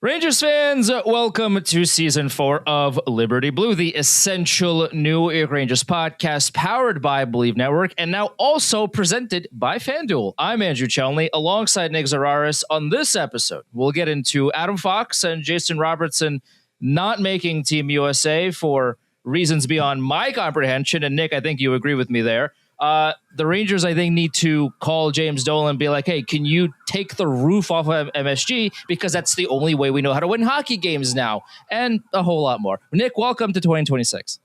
Rangers fans, welcome to Season 4 of Liberty Blue, the essential New York Rangers podcast powered by Believe Network and now also presented by FanDuel. I'm Andrew Chelney alongside Nick Zararis. On this episode, we'll get into Adam Fox and Jason Robertson not making Team USA for reasons beyond my comprehension. And Nick, I think you agree with me there. The Rangers, I think, need to call James Dolan and be like, hey, can you take the roof off of MSG? Because that's the only way we know how to win hockey games now. And a whole lot more. Nick, welcome to 2026.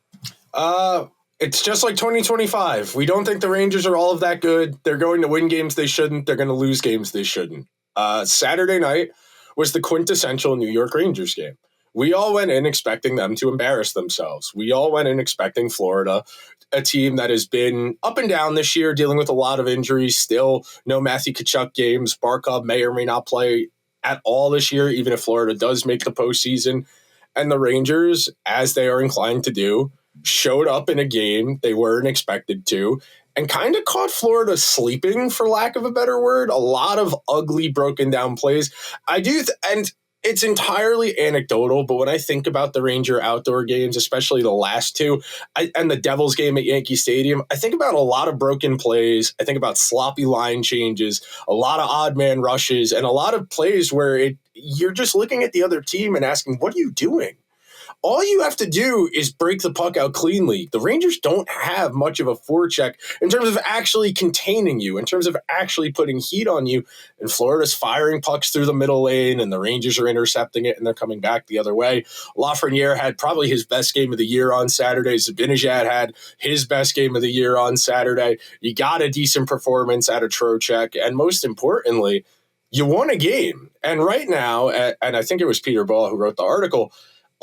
It's just like 2025. We don't think the Rangers are all of that good. They're going to win games they shouldn't. They're going to lose games they shouldn't. Saturday night was the quintessential New York Rangers game. We all went in expecting them to embarrass themselves. We all went in expecting Florida, a team that has been up and down this year, dealing with a lot of injuries. Still no Matthew Tkachuk games. Barkov may or may not play at all this year, even if Florida does make the postseason. And the Rangers, as they are inclined to do, showed up in a game they weren't expected to and kind of caught Florida sleeping, for lack of a better word. A lot of ugly, broken down plays. And it's entirely anecdotal, but when I think about the Ranger outdoor games, especially the last two, and the Devils game at Yankee Stadium, I think about a lot of broken plays. I think about sloppy line changes, a lot of odd man rushes, and a lot of plays where you're just looking at the other team and asking, what are you doing? All you have to do is break the puck out cleanly. The Rangers don't have much of a forecheck in terms of actually containing you, in terms of actually putting heat on you. And Florida's firing pucks through the middle lane, and the Rangers are intercepting it, and they're coming back the other way. Lafreniere had probably his best game of the year on Saturday. Zibanejad had his best game of the year on Saturday. You got a decent performance out of Trocheck, and most importantly, you won a game. And right now, and I think it was Peter Ball who wrote the article,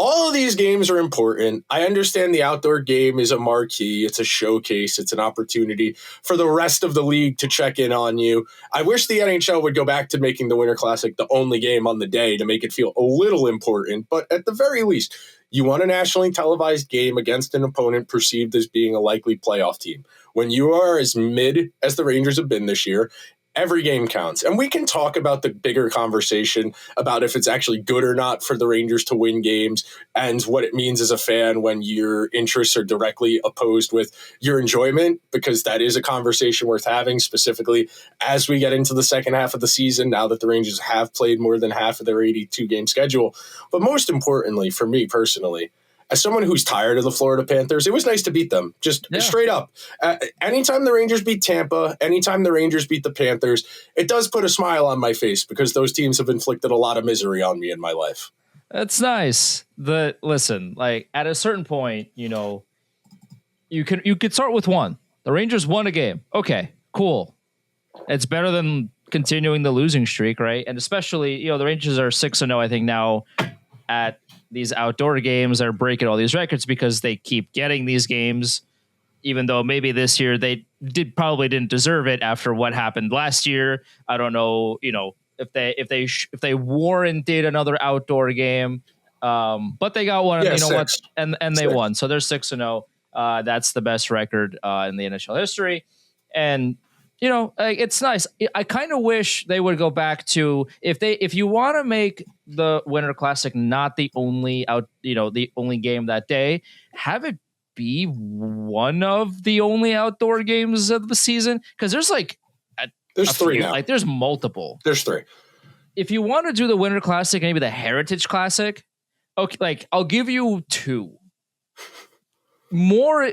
all of these games are important. I understand the outdoor game is a marquee. It's a showcase. It's an opportunity for the rest of the league to check in on you. I wish the NHL would go back to making the Winter Classic the only game on the day to make it feel a little important. But at the very least, you want a nationally televised game against an opponent perceived as being a likely playoff team. When you are as mid as the Rangers have been this year, every game counts. And we can talk about the bigger conversation about if it's actually good or not for the Rangers to win games and what it means as a fan when your interests are directly opposed with your enjoyment, because that is a conversation worth having, specifically as we get into the second half of the season, now that the Rangers have played more than half of their 82-game schedule. But most importantly, for me personally, as someone who's tired of the Florida Panthers, it was nice to beat them, just straight up. Anytime the Rangers beat Tampa, anytime the Rangers beat the Panthers, it does put a smile on my face because those teams have inflicted a lot of misery on me in my life. That's nice. Listen, like at a certain point, you could start with one. The Rangers won a game. Okay, cool. It's better than continuing the losing streak, right? And especially, the Rangers are 6-0, I think, now at these outdoor games. Are breaking all these records because they keep getting these games, even though maybe this year they probably didn't deserve it after what happened last year. I don't know, if they warranted another outdoor game, but they got one. Six. And they won, so they're 6-0. That's the best record in the NHL history, and it's nice. I kind of wish they would go back to if you want to make the Winter Classic not the only the only game that day, have it be one of the only outdoor games of the season, because there's three now. There's multiple. There's three. If you want to do the Winter Classic, maybe the Heritage Classic, okay, I'll give you two. More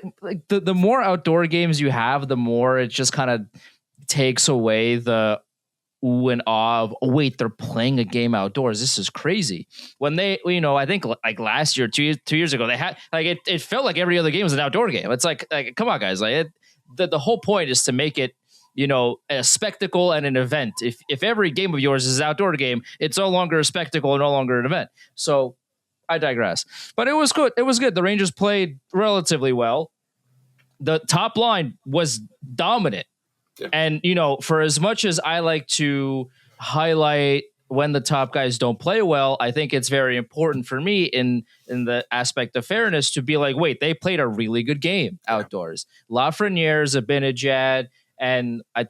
the more outdoor games you have, the more it just kind of takes away the ooh and ah of, oh, wait, they're playing a game outdoors. This is crazy. When they, I think like last year, 2 years ago, they had it felt like every other game was an outdoor game. It's like come on, guys. The whole point is to make it, a spectacle and an event. If every game of yours is an outdoor game, it's no longer a spectacle and no longer an event. So I digress. But it was good. It was good. The Rangers played relatively well. The top line was dominant. Yeah. And, for as much as I like to highlight when the top guys don't play well, I think it's very important for me in the aspect of fairness to be like, wait, they played a really good game outdoors. Lafreniere, Zibanejad, and I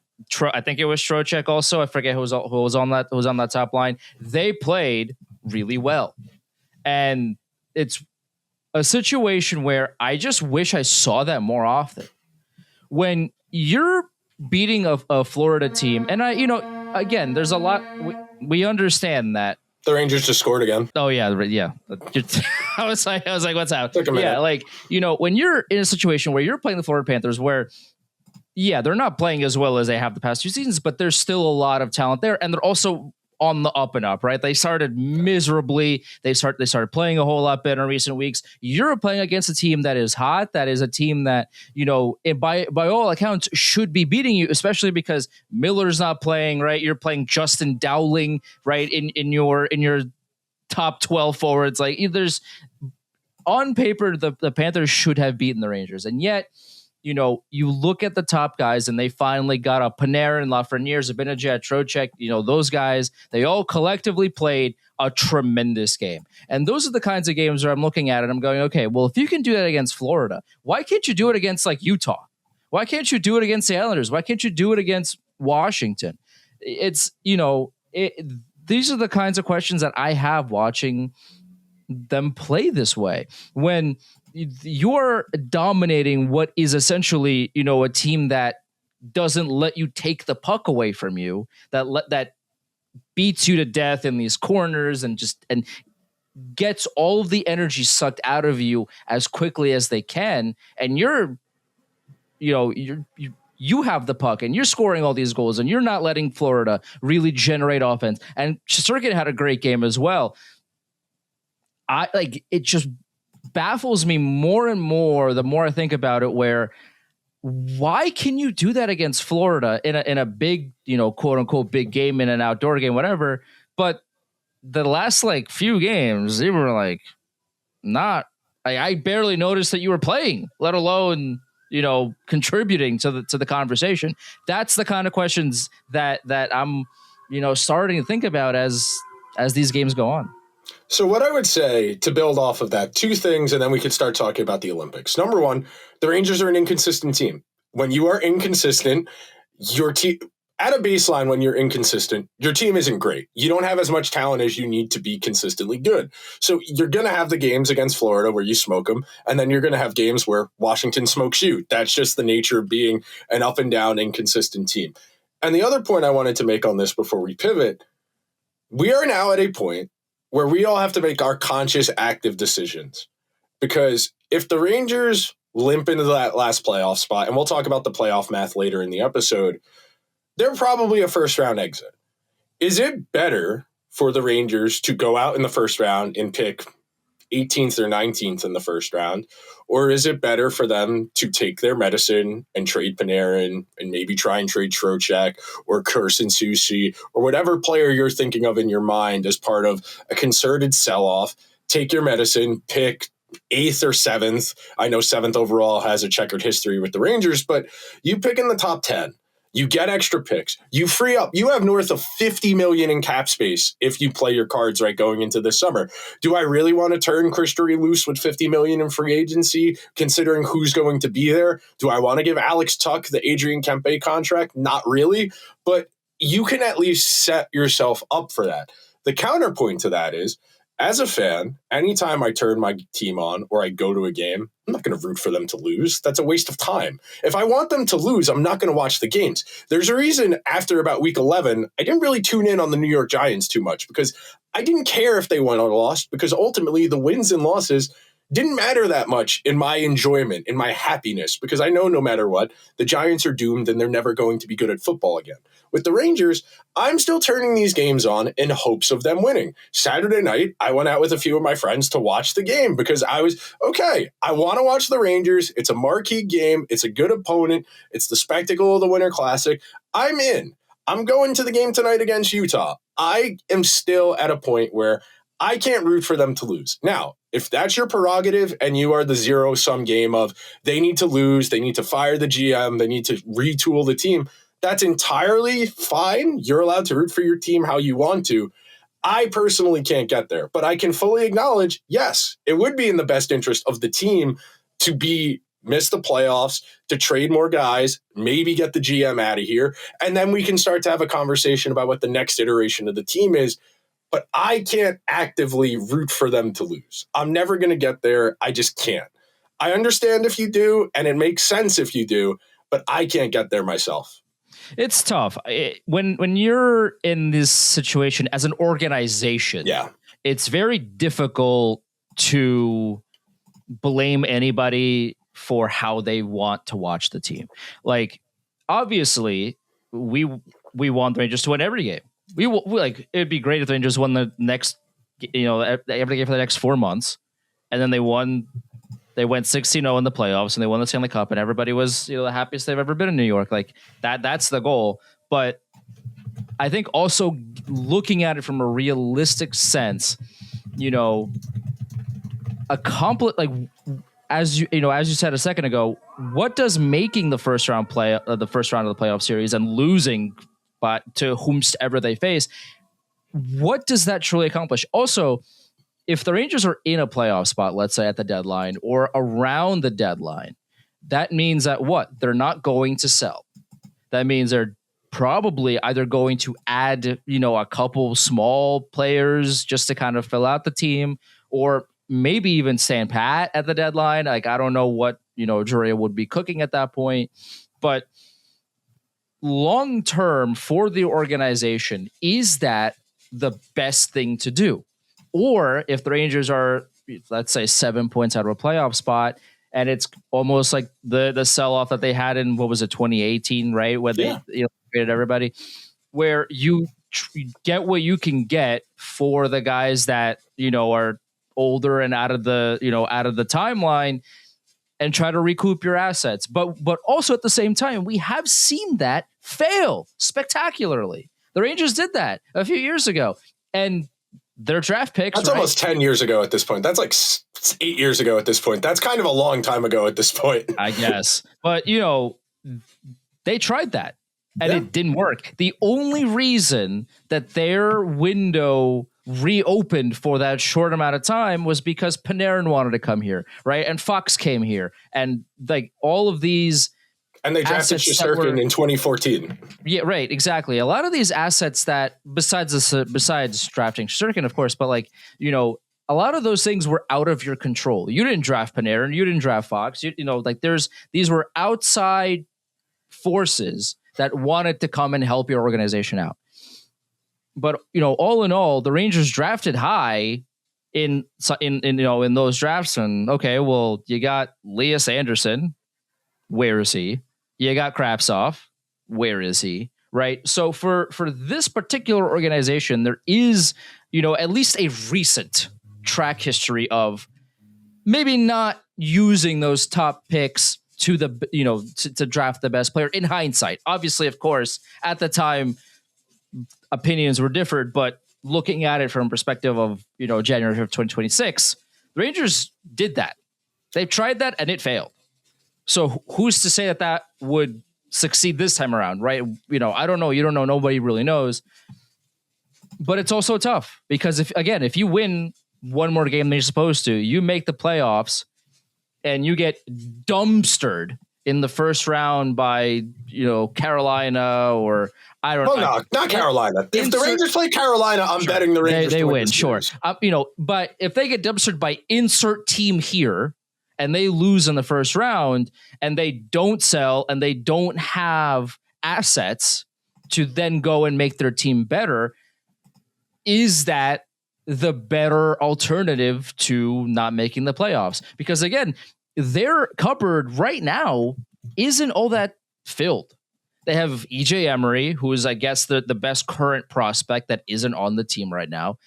think it was Trocheck also. I forget who was on that top line. They played really well. And it's a situation where I just wish I saw that more often. When you're beating a Florida team, and again, there's a lot, we understand that. The Rangers just scored again. Oh yeah. I was like, what's up? Yeah. Like, when you're in a situation where you're playing the Florida Panthers where, yeah, they're not playing as well as they have the past 2 seasons, but there's still a lot of talent there. And they're also on the up and up, right? They started miserably. They started playing a whole lot better in recent weeks. You're playing against a team that is hot. That is a team that, by all accounts should be beating you, especially because Miller's not playing, right? You're playing Justin Dowling, right? In your top 12 forwards. Like, there's on paper, the Panthers should have beaten the Rangers. And yet, you look at the top guys and they finally got a Panarin, Lafreniere, Zibanejad, Trocheck, those guys, they all collectively played a tremendous game. And those are the kinds of games where I'm looking at it. I'm going, okay, well, if you can do that against Florida, why can't you do it against like Utah? Why can't you do it against the Islanders? Why can't you do it against Washington? It's, these are the kinds of questions that I have watching them play this way. When you're dominating what is essentially, a team that doesn't let you take the puck away from you, that beats you to death in these corners and gets all of the energy sucked out of you as quickly as they can. And you have the puck and you're scoring all these goals and you're not letting Florida really generate offense. And Shesterkin had a great game as well. It just baffles me more and more the more I think about it, where why can you do that against Florida in a big, quote unquote big game, in an outdoor game, whatever, but the last few games they were not, I barely noticed that you were playing, let alone contributing to the conversation. That's the kind of questions that I'm starting to think about as these games go on. So what I would say to build off of that, 2 things, and then we could start talking about the Olympics. Number 1, the Rangers are an inconsistent team. When you are inconsistent, your team, at a baseline, when you're inconsistent, your team isn't great. You don't have as much talent as you need to be consistently good. So you're going to have the games against Florida where you smoke them, and then you're going to have games where Washington smokes you. That's just the nature of being an up and down inconsistent team. And the other point I wanted to make on this before we pivot, we are now at a point where we all have to make our conscious, active decisions. Because if the Rangers limp into that last playoff spot, and we'll talk about the playoff math later in the episode, they're probably a first-round exit. Is it better for the Rangers to go out in the first round and pick 18th or 19th in the first round? Or is it better for them to take their medicine and trade Panarin and maybe try and trade Trocheck or Carson Soucy or whatever player you're thinking of in your mind as part of a concerted sell-off? Take your medicine, pick 8th or 7th. I know 7th overall has a checkered history with the Rangers, but you pick in the top 10. You get extra picks. You free up. You have north of $50 million in cap space if you play your cards right going into this summer. Do I really want to turn Chris Drury loose with $50 million in free agency, considering who's going to be there? Do I want to give Alex Tuck the Adrian Kempe contract? Not really, but you can at least set yourself up for that. The counterpoint to that is, as a fan, anytime I turn my team on or I go to a game, I'm not going to root for them to lose. That's a waste of time. If I want them to lose, I'm not going to watch the games. There's a reason after about week 11, I didn't really tune in on the New York Giants too much because I didn't care if they won or lost, because ultimately the wins and losses didn't matter that much in my enjoyment, in my happiness, because I know no matter what, the Giants are doomed and they're never going to be good at football again. With the Rangers, I'm still turning these games on in hopes of them winning. Saturday night, I went out with a few of my friends to watch the game because I was, okay, I want to watch the Rangers. It's a marquee game. It's a good opponent. It's the spectacle of the Winter Classic. I'm in. I'm going to the game tonight against Utah. I am still at a point where I can't root for them to lose. Now, if that's your prerogative and you are the zero-sum game of they need to lose, they need to fire the GM, they need to retool the team, that's entirely fine. You're allowed to root for your team how you want to. I personally can't get there, but I can fully acknowledge, yes, it would be in the best interest of the team to miss the playoffs, to trade more guys, maybe get the GM out of here, and then we can start to have a conversation about what the next iteration of the team is. but I can't actively root for them to lose. I'm never going to get there. I just can't. I understand if you do, and it makes sense if you do, but I can't get there myself. It's tough. When you're in this situation as an organization, it's very difficult to blame anybody for how they want to watch the team. Like, obviously, we want the Rangers to win every game. We like, it'd be great if the Rangers won the next, every game for the next 4 months, and then they went 16-0 in the playoffs, and they won the Stanley Cup, and everybody was, the happiest they've ever been in New York. Like that's the goal. But I think also looking at it from a realistic sense, as you said a second ago, what does making the first round of the playoff series and losing to whomsoever they face, what does that truly accomplish? Also, if the Rangers are in a playoff spot, let's say at the deadline or around the deadline, that means that they're not going to sell. That means they're probably either going to add, a couple small players just to kind of fill out the team, or maybe even stand pat at the deadline. Like, I don't know what, Drury would be cooking at that point, but long term for the organization, is that the best thing to do? Or if the Rangers are, let's say, 7 points out of a playoff spot, and it's almost like the sell-off that they had in, 2018, right? Where they traded everybody, where you get what you can get for the guys that, are older and out of the timeline, and try to recoup your assets. But also at the same time, we have seen that fail spectacularly. The Rangers did that a few years ago, and their draft picks. That's almost 10 years ago at this point. That's like 8 years ago at this point. That's kind of a long time ago at this point, I guess. But, they tried that and it didn't work. The only reason that their window reopened for that short amount of time was because Panarin wanted to come here, right? And Fox came here, and like all of these. And they drafted Shesterkin in 2014. Yeah, right, exactly. A lot of these assets that, besides drafting Shesterkin, of course, but a lot of those things were out of your control. You didn't draft Panarin, you didn't draft Fox. These were outside forces that wanted to come and help your organization out. But all in all, the Rangers drafted high in those drafts. And okay, well, you got Elias Anderson. Where is he? You got Kravtsov. Where is he? Right. So for this particular organization, there is, at least a recent track history of maybe not using those top picks to to draft the best player in hindsight. Obviously, of course, at the time, opinions were different, but looking at it from perspective of, January of 2026, the Rangers did that. They tried that and it failed. So who's to say that would succeed this time around, right? I don't know. You don't know. Nobody really knows. But it's also tough because if you win one more game than you're supposed to, you make the playoffs and you get dumpstered in the first round by, Carolina or I don't know. Well, no, not Carolina. If the Rangers play Carolina, I'm betting the Rangers they win. Sure. But if they get dumpstered by insert team here, and they lose in the first round, and they don't sell, and they don't have assets to then go and make their team better, is that the better alternative to not making the playoffs? Because again, their cupboard right now isn't all that filled. They have EJ Emery, who is, I guess, the best current prospect that isn't on the team right now.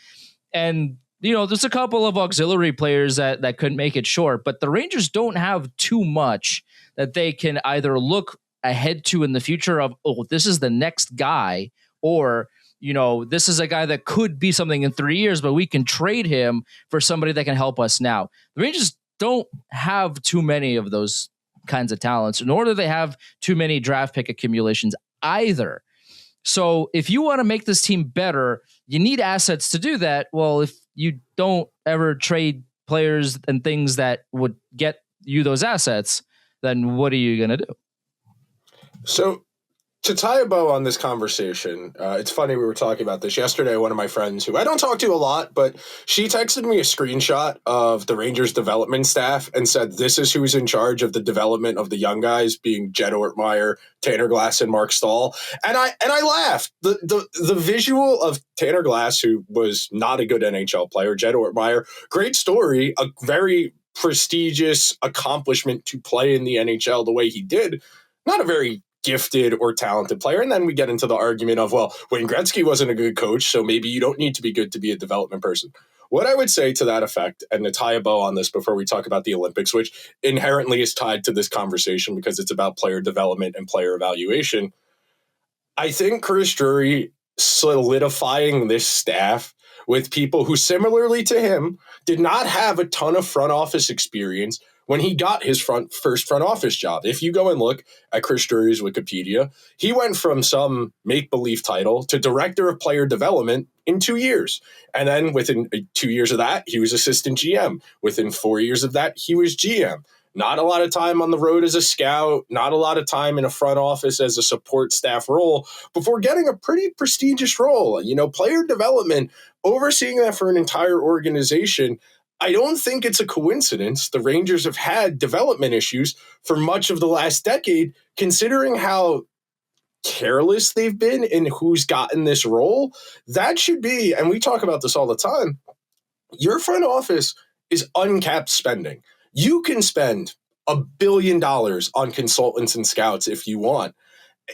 And there's a couple of auxiliary players that could make it short, but the Rangers don't have too much that they can either look ahead to in the future of, this is the next guy, or, this is a guy that could be something in 3 years, but we can trade him for somebody that can help us now. The Rangers don't have too many of those kinds of talents, nor do they have too many draft pick accumulations either. So if you want to make this team better, you need assets to do that. Well, if you don't ever trade players and things that would get you those assets, then what are you going to do? So To tie a bow on this conversation, it's funny we were talking about this yesterday. One of my friends, who I don't talk to a lot, but she texted me a screenshot of the Rangers development staff and said, "This is who's in charge of the development of the young guys, being Jed Ortmeyer, Tanner Glass, and Mark Stahl." And I laughed. The visual of Tanner Glass, who was not a good NHL player, Jed Ortmeyer, great story, a very prestigious accomplishment to play in the NHL the way he did. Not a very gifted or talented player. And then we get into the argument of, well, Wayne Gretzky wasn't a good coach, so maybe you don't need to be good to be a development person. What I would say to that effect, and to tie a bow on this before we talk about the Olympics, which inherently is tied to this conversation because it's about player development and player evaluation, I think Chris Drury solidifying this staff with people who, similarly to him, did not have a ton of front office experience when he got his first front office job. If you go and look at Chris Drury's Wikipedia, he went from some make-believe title to director of player development in 2 years. And then within 2 years of that, he was assistant GM. Within 4 years of that, he was GM. Not a lot of time on the road as a scout, not a lot of time in a front office as a support staff role before getting a pretty prestigious role. You know, player development, overseeing that for an entire organization. I don't think it's a coincidence the Rangers have had development issues for much of the last decade, considering how careless they've been in who's gotten this role. That should be, and we talk about this all the time, your front office is uncapped spending. You can spend $1 billion on consultants and scouts if you want.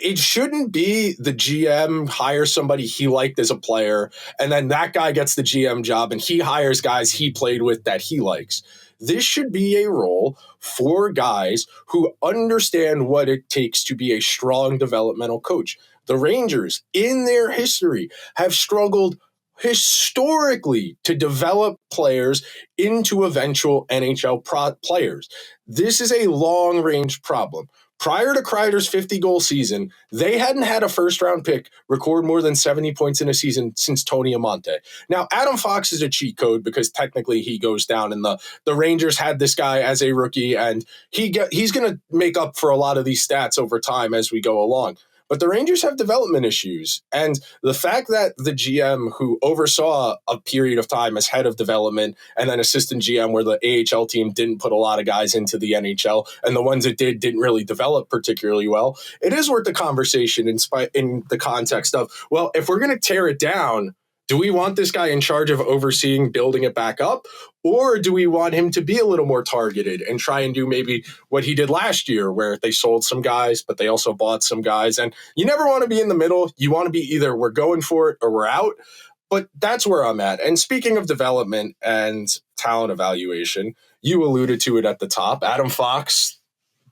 It shouldn't be the GM hires somebody he liked as a player, and then that guy gets the GM job and he hires guys he played with that he likes. This should be a role for guys who understand what it takes to be a strong developmental coach. The Rangers, in their history, have struggled historically to develop players into eventual NHL players. This is a long-range problem. Prior to Kreider's 50-goal season, they hadn't had a first-round pick record more than 70 points in a season since Tony Amonte. Now, Adam Fox is a cheat code because technically he goes down, and the Rangers had this guy as a rookie, and he's going to make up for a lot of these stats over time as we go along. But the Rangers have development issues. And the fact that the GM who oversaw a period of time as head of development and then assistant GM where the AHL team didn't put a lot of guys into the NHL and the ones it didn't really develop particularly well, it is worth the conversation in the context of, well, if we're going to tear it down, do we want this guy in charge of overseeing building it back up? Or do we want him to be a little more targeted and try and do maybe what he did last year where they sold some guys, but they also bought some guys? And you never want to be in the middle. You want to be either we're going for it or we're out. But that's where I'm at. And speaking of development and talent evaluation, you alluded to it at the top. Adam Fox,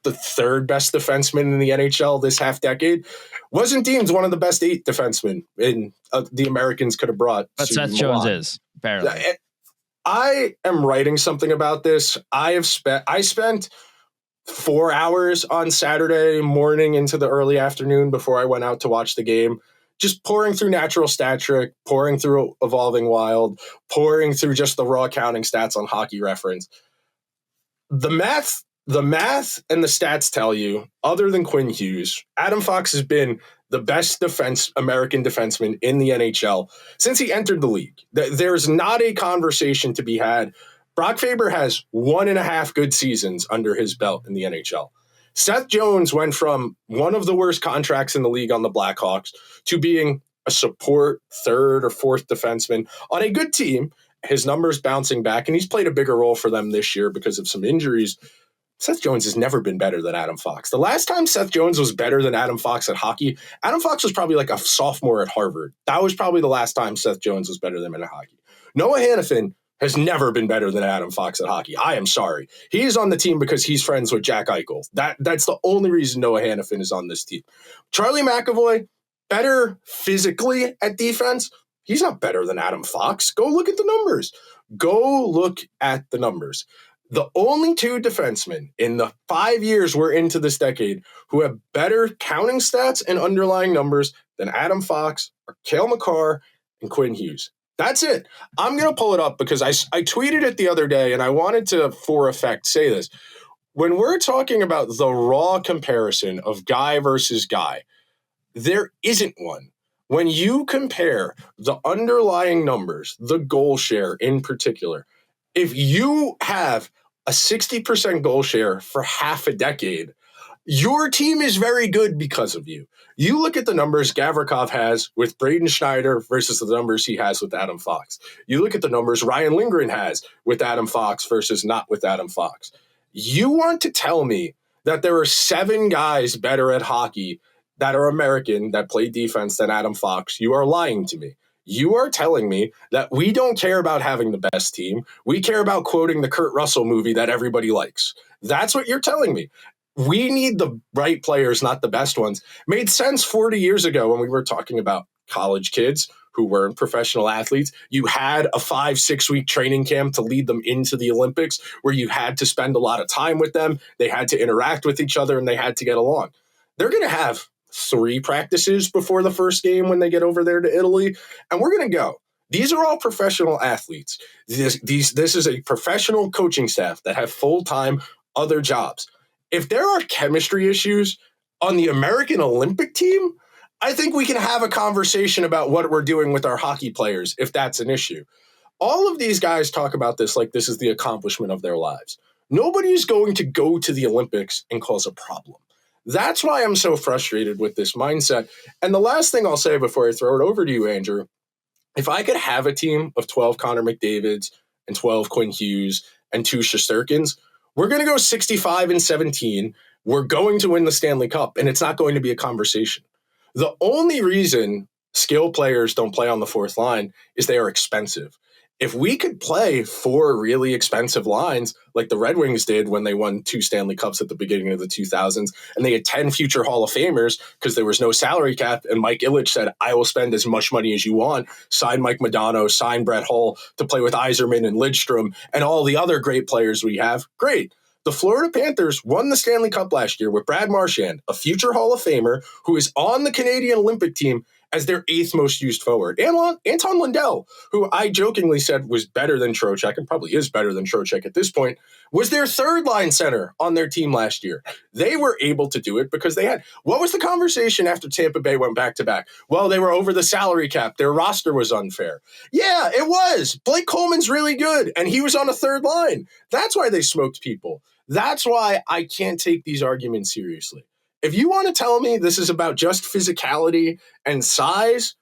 the third best defenseman in the NHL this half decade, wasn't deemed one of the best 8 defensemen in the Americans could have brought. But Seth Jones is, apparently. I am writing something about this. I spent 4 hours on Saturday morning into the early afternoon before I went out to watch the game, just pouring through Natural Stat Trick, pouring through Evolving Wild, pouring through just the raw counting stats on Hockey Reference. The math and the stats tell you, other than Quinn Hughes, Adam Fox has been the best American defenseman in the NHL since he entered the league. There's not a conversation to be had. Brock Faber has 1.5 good seasons under his belt in the NHL. Seth Jones went from one of the worst contracts in the league on the Blackhawks to being a support third or fourth defenseman on a good team. His numbers bouncing back, and he's played a bigger role for them this year because of some injuries. Seth Jones has never been better than Adam Fox. The last time Seth Jones was better than Adam Fox at hockey, Adam Fox was probably like a sophomore at Harvard. That was probably the last time Seth Jones was better than him at hockey. Noah Hannafin has never been better than Adam Fox at hockey. I am sorry. He is on the team because he's friends with Jack Eichel. That's the only reason Noah Hannafin is on this team. Charlie McAvoy, better physically at defense. He's not better than Adam Fox. Go look at the numbers. The only 2 defensemen in the 5 years we're into this decade who have better counting stats and underlying numbers than Adam Fox are Cale Makar and Quinn Hughes. That's it. I'm going to pull it up because I tweeted it the other day, and I wanted to, for effect, say this. When we're talking about the raw comparison of guy versus guy, There isn't one. When you compare the underlying numbers, the goal share in particular, if you have a 60% goal share for half a decade, your team is very good because of you. You look at the numbers Gavrikov has with Braden Schneider versus the numbers he has with Adam Fox. You look at the numbers Ryan Lindgren has with Adam Fox versus not with Adam Fox. You want to tell me that there are 7 guys better at hockey that are American that play defense than Adam Fox? You are lying to me. You are telling me that we don't care about having the best team. We care about quoting the Kurt Russell movie that everybody likes. That's what you're telling me. We need the right players, not the best ones. Made sense 40 years ago when we were talking about college kids who weren't professional athletes. You had a 5-6 week training camp to lead them into the Olympics where you had to spend a lot of time with them. They had to interact with each other and they had to get along. They're going to have 3 practices before the first game when they get over there to Italy, and we're going to go. These are all professional athletes. This is a professional coaching staff that have full-time other jobs. If there are chemistry issues on the American Olympic team, I think we can have a conversation about what we're doing with our hockey players if that's an issue. All of these guys talk about this like this is the accomplishment of their lives. Nobody's going to go to the Olympics and cause a problem. That's why I'm so frustrated with this mindset. And the last thing I'll say before I throw it over to you, Andrew, if I could have a team of 12 Connor McDavids and 12 Quinn Hughes and 2 Shesterkins, we're going to go 65-17. We're going to win the Stanley Cup, and it's not going to be a conversation. The only reason skill players don't play on the fourth line is they are expensive. If we could play 4 really expensive lines like the Red Wings did when they won 2 Stanley Cups at the beginning of the 2000s, and they had 10 future Hall of Famers because there was no salary cap, and Mike Ilitch said, I will spend as much money as you want, sign Mike Modano, sign Brett Hull to play with Yzerman and Lidstrom and all the other great players we have, great. The Florida Panthers won the Stanley Cup last year with Brad Marchand, a future Hall of Famer who is on the Canadian Olympic team as their 8th most used forward. Anton Lundell, who I jokingly said was better than Trocheck, and probably is better than Trocheck at this point, was their 3rd line center on their team last year. They were able to do it because they had... What was the conversation after Tampa Bay went back-to-back? Well, they were over the salary cap. Their roster was unfair. Yeah, it was. Blake Coleman's really good, and he was on a 3rd line. That's why they smoked people. That's why I can't take these arguments seriously. If you want to tell me this is about just physicality and size,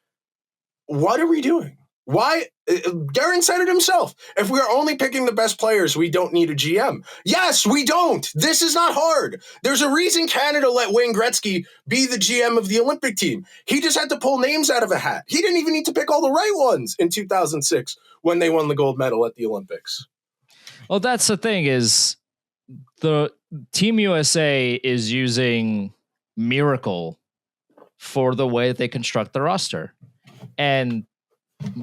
what are we doing? Why? Guerin said it himself. If we are only picking the best players, we don't need a GM. Yes, we don't. This is not hard. There's a reason Canada let Wayne Gretzky be the GM of the Olympic team. He just had to pull names out of a hat. He didn't even need to pick all the right ones in 2006 when they won the gold medal at the Olympics. Well, that's the thing is the Team USA is using Miracle for the way that they construct the roster. And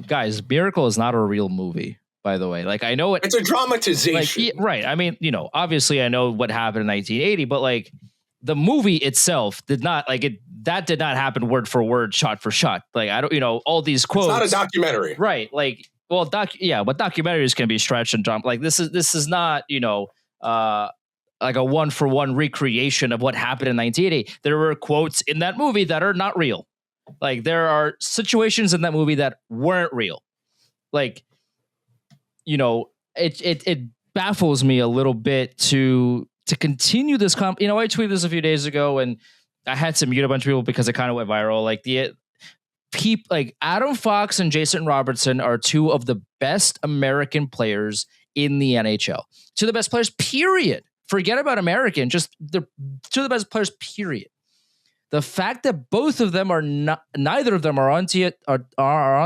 guys, Miracle is not a real movie, by the way. Like, I know it's a dramatization. Like, right. I mean, obviously I know what happened in 1980, but like the movie itself did not that did not happen word for word, shot for shot. Like, I don't, all these quotes. It's not a documentary. Right. Like, well, but documentaries can be stretched and jumped. Like this is not, like a 1-for-1 recreation of what happened in 1980. There were quotes in that movie that are not real. Like there are situations in that movie that weren't real. Like, it baffles me a little bit to continue this. I tweeted this a few days ago and I had to mute a bunch of people because it kind of went viral. Like like Adam Fox and Jason Robertson are 2 of the best American players in the NHL. 2 of the best players, period. Forget about American, just the 2 of the best players, period. The fact that both of them are not, neither of them are on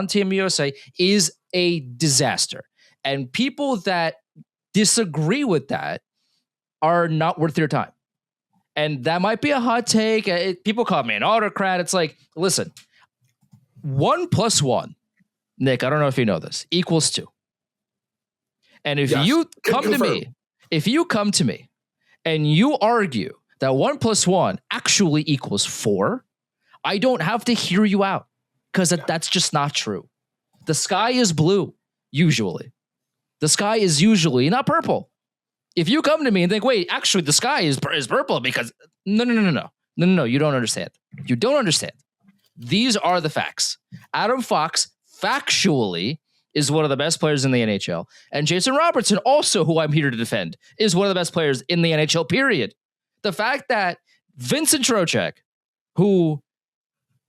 Team USA is a disaster. And people that disagree with that are not worth your time. And that might be a hot take. People call me an autocrat. It's like, listen, 1 + 1, Nick, I don't know if you know this, equals 2. And if you come to me and you argue that 1 + 1 actually equals 4, I don't have to hear you out because that's just not true. The sky is blue, usually. The sky is usually not purple. If you come to me and think, wait, actually the sky is purple because no, you don't understand. You don't understand. These are the facts. Adam Fox, factually, is one of the best players in the NHL. And Jason Robertson, also, who I'm here to defend, is one of the best players in the NHL, period. The fact that Vincent Trocheck, who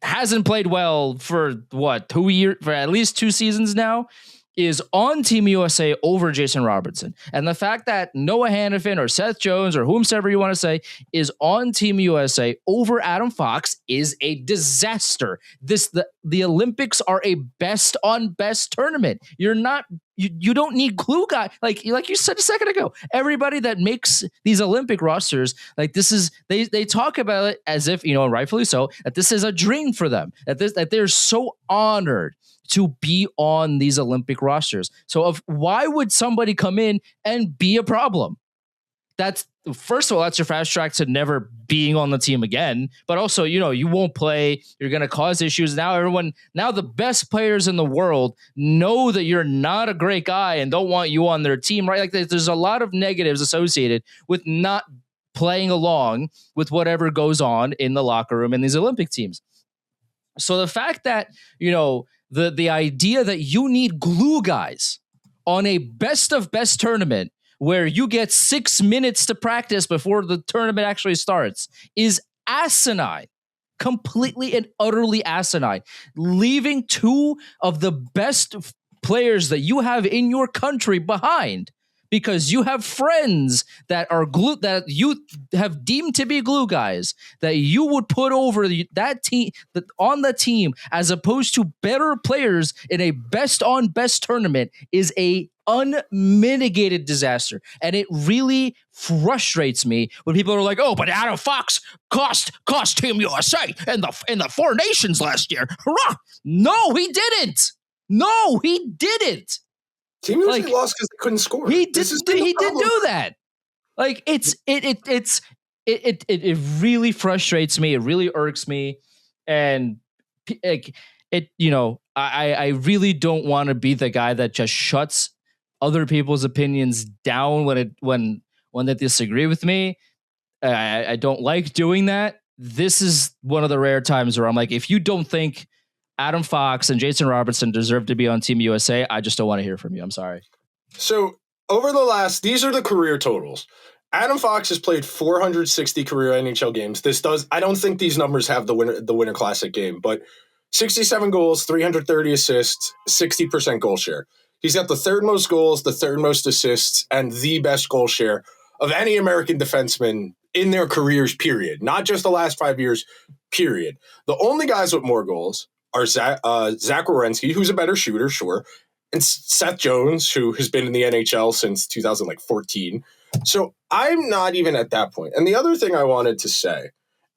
hasn't played well for 2 years, for at least 2 seasons now, is on Team USA over Jason Robertson. And the fact that Noah Hannafin or Seth Jones or whomsoever you want to say is on Team USA over Adam Fox is a disaster. The Olympics are a best on best tournament. You don't need glue guy. Like you said a second ago, everybody that makes these Olympic rosters, like this is, they talk about it as if, rightfully so, that this is a dream for them, that they're so honored to be on these Olympic rosters. So why would somebody come in and be a problem? That's, first of all, that's your fast track to never being on the team again. But also, you won't play. You're going to cause issues. Now the best players in the world know that you're not a great guy and don't want you on their team, right? Like there's a lot of negatives associated with not playing along with whatever goes on in the locker room in these Olympic teams. So the fact that, the idea that you need glue guys on a best of best tournament where you get 6 minutes to practice before the tournament actually starts is asinine, completely and utterly asinine. Leaving 2 of the best players that you have in your country behind because you have friends that are glue, that you have deemed to be glue guys, that you would put over that team on the team as opposed to better players in a best on best tournament is a unmitigated disaster. And it really frustrates me when people are like, oh, but Adam Fox cost Team USA in the 4 Nations last year. Hurrah! No, he didn't. Team USA lost because they couldn't score. He did do that. Like it really frustrates me. It really irks me, and I really don't want to be the guy that just shuts other people's opinions down when they disagree with me. I don't like doing that. This is one of the rare times where I'm like, if you don't think Adam Fox and Jason Robertson deserve to be on Team USA, I just don't want to hear from you. I'm sorry. So these are the career totals. Adam Fox has played 460 career NHL games. I don't think these numbers have the Winter Classic game, but 67 goals, 330 assists, 60% goal share. He's got the 3rd most goals, the 3rd most assists, and the best goal share of any American defenseman in their careers, period. Not just the last 5 years, period. The only guys with more goals are Zach Werenski, who's a better shooter, sure, and Seth Jones, who has been in the NHL since 2014. So I'm not even at that point. And the other thing I wanted to say,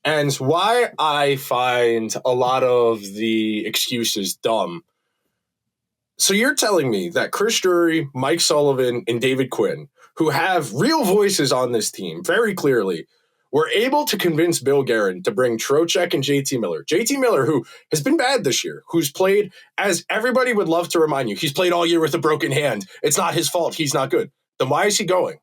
and why I find a lot of the excuses dumb. So you're telling me that Chris Drury, Mike Sullivan, and David Quinn, who have real voices on this team very clearly, were able to convince Bill Guerin to bring Trocheck and JT Miller. JT Miller, who has been bad this year, who's played, as everybody would love to remind you, he's played all year with a broken hand. It's not his fault. He's not good. Then why is he going?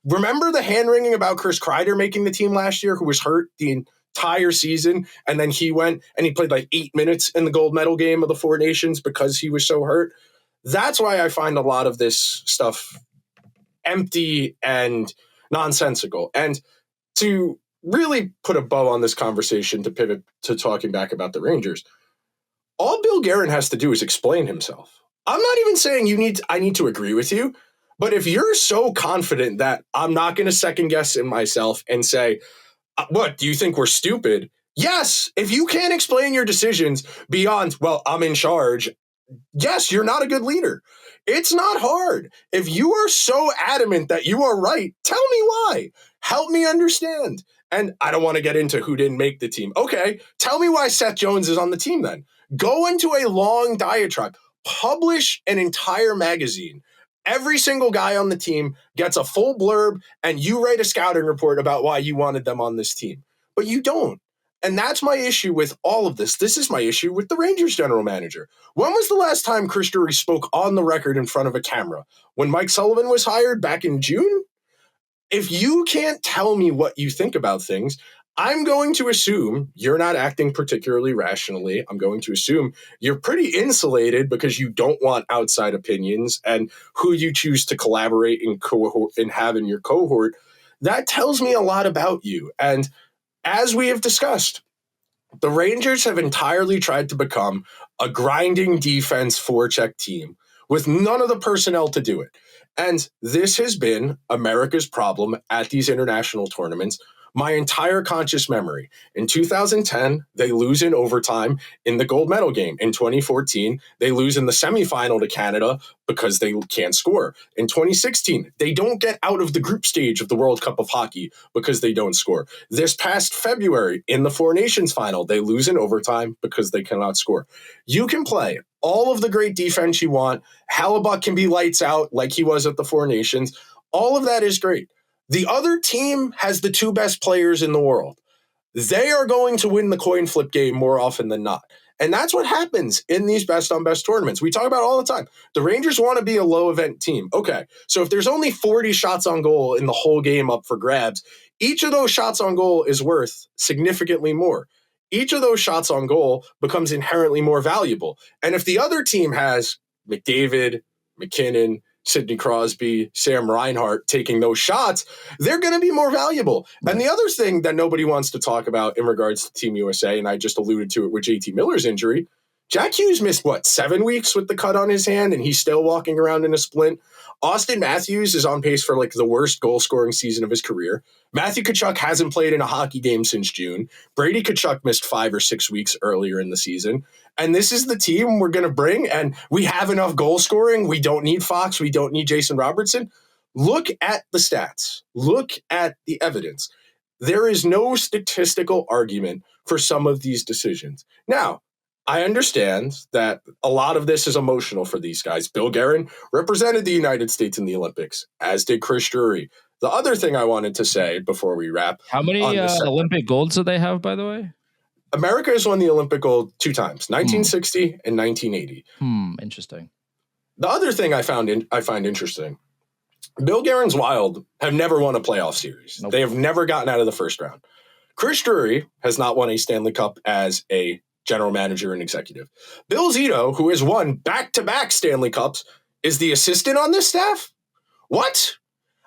Remember the hand-wringing about Chris Kreider making the team last year, who was hurt the entire season, and then he went and he played like 8 minutes in the gold medal game of the 4 Nations because he was so hurt? That's why I find a lot of this stuff empty and nonsensical. And to really put a bow on this conversation, to pivot to talking back about the Rangers, all Bill Guerin has to do is explain himself. I'm not even saying I need to agree with you, but if you're so confident that I'm not going to second guess in myself and say, what, do you think we're stupid? Yes, if you can't explain your decisions beyond, well, I'm in charge, yes, you're not a good leader. It's not hard. If you are so adamant that you are right, tell me why. Help me understand. And I don't want to get into who didn't make the team. Okay, tell me why Seth Jones is on the team then. Go into a long diatribe. Publish an entire magazine. Every single guy on the team gets a full blurb, and you write a scouting report about why you wanted them on this team. But you don't. And that's my issue with all of this. This is my issue with the Rangers general manager. When was the last time Chris Drury spoke on the record in front of a camera? When Mike Sullivan was hired back in June? If you can't tell me what you think about things, I'm going to assume you're not acting particularly rationally. I'm going to assume you're pretty insulated because you don't want outside opinions and who you choose to collaborate and have in your cohort. That tells me a lot about you. And as we have discussed, the Rangers have entirely tried to become a grinding defense forecheck team with none of the personnel to do it. And this has been America's problem at these international tournaments my entire conscious memory. In 2010, they lose in overtime in the gold medal game. In 2014, they lose in the semifinal to Canada because they can't score. In 2016, they don't get out of the group stage of the World Cup of Hockey because they don't score. This past February, in the Four Nations final, they lose in overtime because they cannot score. You can play all of the great defense you want. Hellebuck can be lights out like he was at the Four Nations. All of that is great. The other team has the two best players in the world. They are going to win the coin flip game more often than not. And that's what happens in these best on best tournaments. We talk about it all the time. The Rangers want to be a low event team. Okay, so if there's only 40 shots on goal in the whole game up for grabs, each of those shots on goal is worth significantly more. Each of those shots on goal becomes inherently more valuable. And if the other team has McDavid, McKinnon, Sidney Crosby, Sam Reinhart taking those shots, they're going to be more valuable. And the other thing that nobody wants to talk about in regards to Team USA, and I just alluded to it with JT Miller's injury, Jack Hughes missed, 7 weeks with the cut on his hand, and he's still walking around in a splint. Austin Matthews is on pace for the worst goal-scoring season of his career. Matthew Tkachuk hasn't played in a hockey game since June. Brady Tkachuk missed 5 or 6 weeks earlier in the season. And this is the team we're going to bring, and we have enough goal scoring. We don't need Fox. We don't need Jason Robertson. Look at the stats. Look at the evidence. There is no statistical argument for some of these decisions. Now, I understand that a lot of this is emotional for these guys. Bill Guerin represented the United States in the Olympics, as did Chris Drury. The other thing I wanted to say before we wrap. How many Olympic golds do they have, by the way? America has won the Olympic gold 2 times, 1960 and 1980. Interesting. The other thing I find interesting, Bill Guerin's Wild have never won a playoff series. Nope. They have never gotten out of the first round. Chris Drury has not won a Stanley Cup as a general manager and executive. Bill Zito, who has won back-to-back Stanley Cups, is the assistant on this staff? What?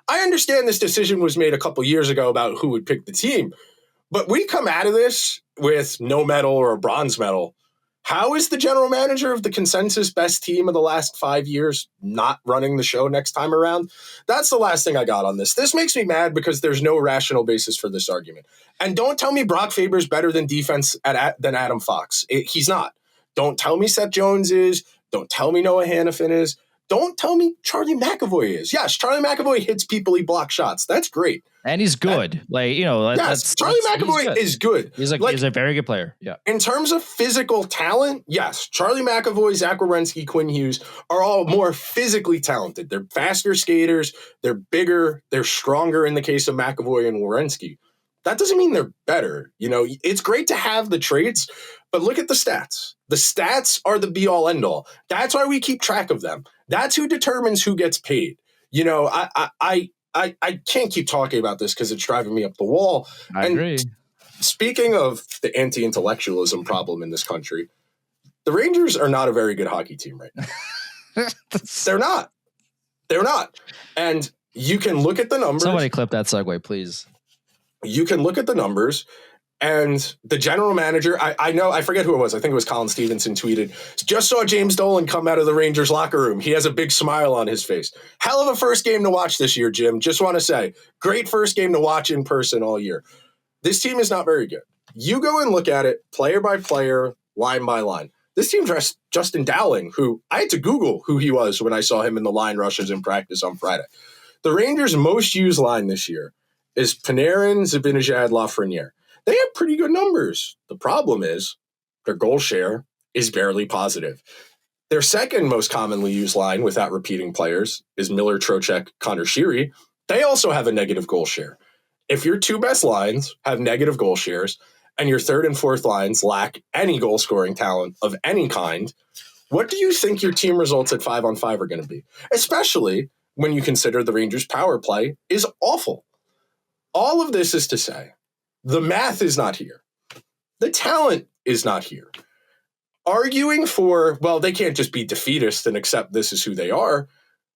I understand this decision was made a couple years ago about who would pick the team, but we come out of this with no medal or a bronze medal. How is the general manager of the consensus best team of the last 5 years not running the show next time around? That's the last thing I got on this. This makes me mad because there's no rational basis for this argument. And don't tell me Brock Faber's better than defense than Adam Fox. He's not. Don't tell me Seth Jones is. Don't tell me Noah Hannafin is. Don't tell me Charlie McAvoy is. Yes, Charlie McAvoy hits people, he blocks shots. That's great. And he's good. Charlie McAvoy is good. He's a very good player. Yeah. In terms of physical talent, yes, Charlie McAvoy, Zach Werenski, Quinn Hughes are all more physically talented. They're faster skaters. They're bigger. They're stronger in the case of McAvoy and Werenski. That doesn't mean they're better. It's great to have the traits, but look at the stats. The stats are the be-all, end-all. That's why we keep track of them. That's who determines who gets paid. I can't keep talking about this because it's driving me up the wall. I agree. Speaking of the anti-intellectualism problem in this country, the Rangers are not a very good hockey team right now. They're not. They're not. And you can look at the numbers. Somebody clip that segue, please. You can look at the numbers. And the general manager, I forget who it was. I think it was Colin Stevenson tweeted, just saw James Dolan come out of the Rangers locker room. He has a big smile on his face. Hell of a first game to watch this year, Jim. Just want to say, great first game to watch in person all year. This team is not very good. You go and look at it player by player, line by line. This team dressed Justin Dowling, who I had to Google who he was when I saw him in the line rushes in practice on Friday. The Rangers' most used line this year is Panarin, Zibanejad, Lafreniere. They have pretty good numbers. The problem is their goal share is barely positive. Their second most commonly used line without repeating players is Miller, Trocheck, Connor Sheary. They also have a negative goal share. If your two best lines have negative goal shares and your third and fourth lines lack any goal scoring talent of any kind, what do you think your team results at 5-on-5 are going to be? Especially when you consider the Rangers' power play is awful. All of this is to say, The math is not here. The talent is not here. Arguing for, well, they can't just be defeatist and accept this is who they are.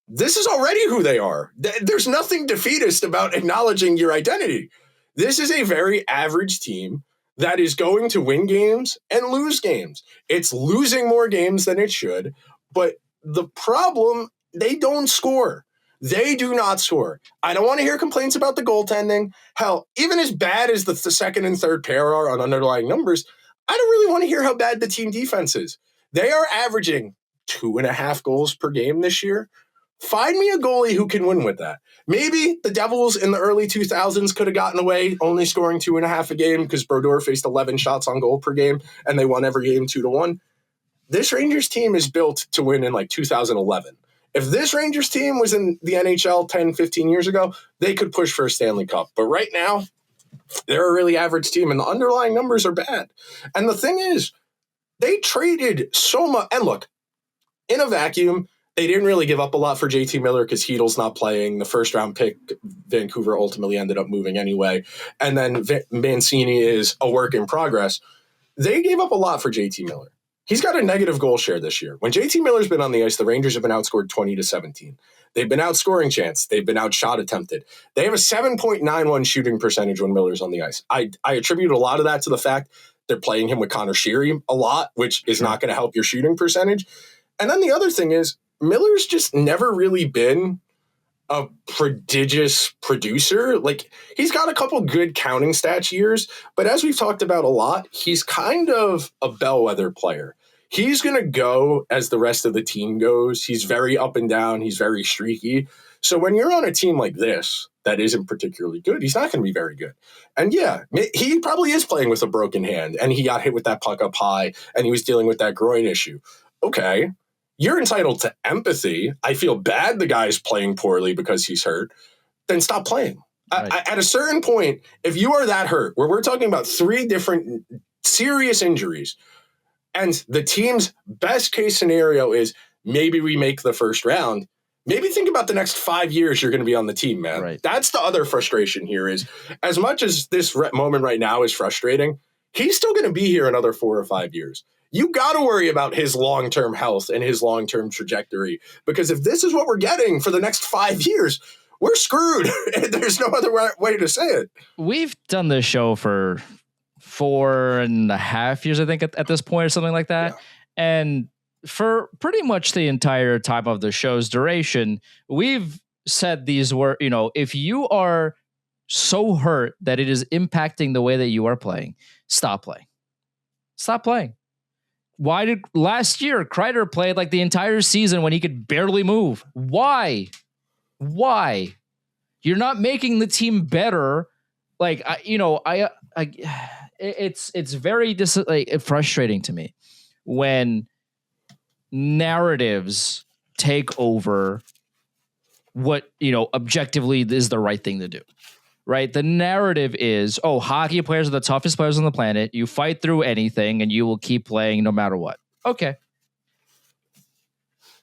This is already who they are. There's nothing defeatist about acknowledging your identity. This is a very average team that is going to win games and lose games. It's losing more games than it should, but the problem, they don't score. They do not score. I don't want to hear complaints about the goaltending. Hell, even as bad as the second and third pair are on underlying numbers, I don't really want to hear how bad the team defense is. They are averaging 2.5 goals per game this year. Find me a goalie who can win with that. Maybe the Devils in the early 2000s could have gotten away only scoring 2.5 a game because Brodeur faced 11 shots on goal per game and they won every game 2-1. This Rangers team is built to win in like 2011. If this Rangers team was in the NHL 10, 15 years ago, they could push for a Stanley Cup. But right now, they're a really average team, and the underlying numbers are bad. And the thing is, they traded so much. And look, in a vacuum, they didn't really give up a lot for JT Miller because Heedle's not playing. The first-round pick, Vancouver ultimately ended up moving anyway. And then Mancini is a work in progress. They gave up a lot for JT Miller. He's got a negative goal share this year. When JT Miller's been on the ice, the Rangers have been outscored 20-17. They've been outscoring chance. They've been outshot attempted. They have a 7.91 shooting percentage when Miller's on the ice. I attribute a lot of that to the fact they're playing him with Connor Sheary a lot, which is not going to help your shooting percentage. And then the other thing is Miller's just never really been a prodigious producer. Like, he's got a couple good counting stats years, but as we've talked about a lot, he's kind of a bellwether player. He's going to go as the rest of the team goes. He's very up and down. He's very streaky. So when you're on a team like this that isn't particularly good, he's not going to be very good. And yeah, he probably is playing with a broken hand, and he got hit with that puck up high, and he was dealing with that groin issue. Okay, you're entitled to empathy. I feel bad the guy's playing poorly because he's hurt. Then stop playing. Right. At a certain point, if you are that hurt, where we're talking about 3 different serious injuries, and the team's best case scenario is maybe we make the first round, maybe think about the next 5 years you're going to be on the team, man. Right. That's the other frustration here is, as much as this moment right now is frustrating, he's still going to be here another 4 or 5 years. You got to worry about his long-term health and his long-term trajectory, because if this is what we're getting for the next 5 years, we're screwed. There's no other way to say it. We've done this show for 4.5 years, I think, at this point, or something like that. Yeah. And for pretty much the entire time of the show's duration, we've said these were, if you are so hurt that it is impacting the way that you are playing, stop playing. Stop playing. Why did last year Kreider played like the entire season when he could barely move? Why? You're not making the team better. Like, it's very frustrating to me when narratives take over what, objectively is the right thing to do. Right? The narrative is, hockey players are the toughest players on the planet. You fight through anything and you will keep playing no matter what. Okay.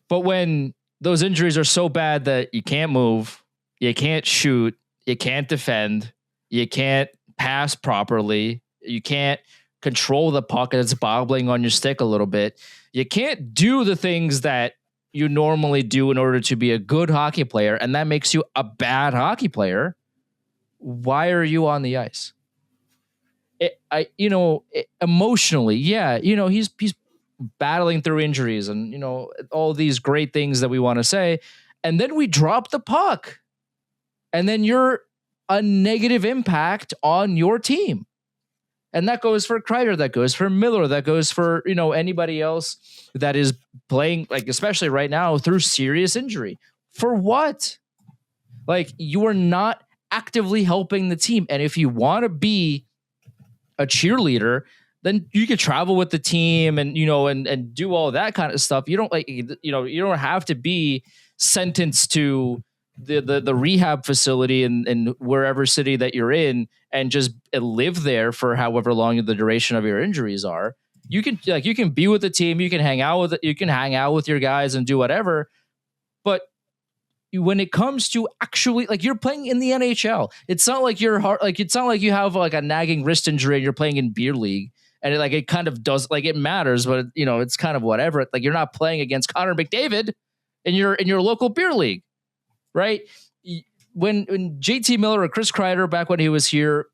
But when those injuries are so bad that you can't move, you can't shoot, you can't defend, you can't pass properly, you can't control the puck and it's bobbling on your stick a little bit, you can't do the things that you normally do in order to be a good hockey player, and that makes you a bad hockey player. Why are you on the ice? Emotionally, yeah, he's battling through injuries and, all these great things that we want to say. And then we drop the puck. And then you're a negative impact on your team. And that goes for Kreider, that goes for Miller, that goes for, anybody else that is playing, like, especially right now, through serious injury. For what? Like, you are not actively helping the team. And if you want to be a cheerleader, then you could travel with the team and, and do all that kind of stuff. You don't you don't have to be sentenced to the rehab facility in wherever city that you're in and just live there for however long the duration of your injuries are. You can be with the team, you can hang out with your guys and do whatever, but when it comes to actually, like, you're playing in the NHL, it's not like you're hard, like, it's not like you have like a nagging wrist injury and you're playing in beer league and it kind of does, like, it matters, but it's kind of whatever. Like, you're not playing against Connor McDavid in your local beer league, right? When JT Miller or Chris Kreider back when he was here,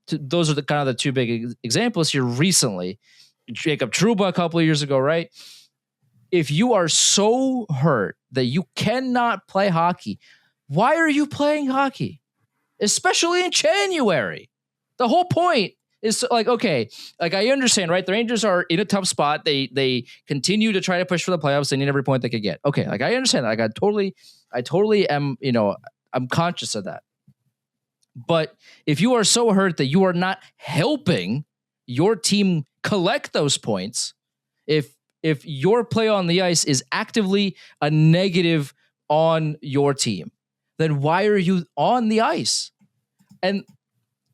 those are the kind of the two big examples here recently. Jacob Trouba a couple of years ago, right? If you are so hurt that you cannot play hockey, why are you playing hockey? Especially in January. The whole point is like, okay, like, I understand, right? The Rangers are in a tough spot. They continue to try to push for the playoffs. They need every point they could get. Okay, like, I understand that. Like, I totally am, I'm conscious of that. But if you are so hurt that you are not helping your team collect those points, if your play on the ice is actively a negative on your team, then why are you on the ice? And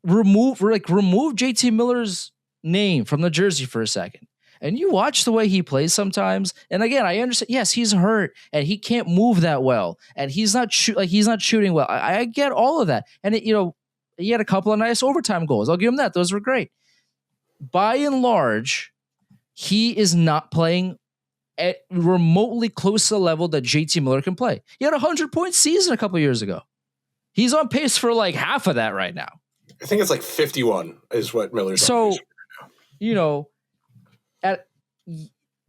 remove JT Miller's name from the jersey for a second. And you watch the way he plays sometimes. And again, I understand, yes, he's hurt and he can't move that well. And he's not shooting well. I get all of that. And he had a couple of nice overtime goals. I'll give him that. Those were great. By and large, he is not playing at remotely close to the level that JT Miller can play. He had a 100-point season a couple of years ago. He's on pace for like half of that right now. I think it's like 51 is what Miller's so, on pace right now.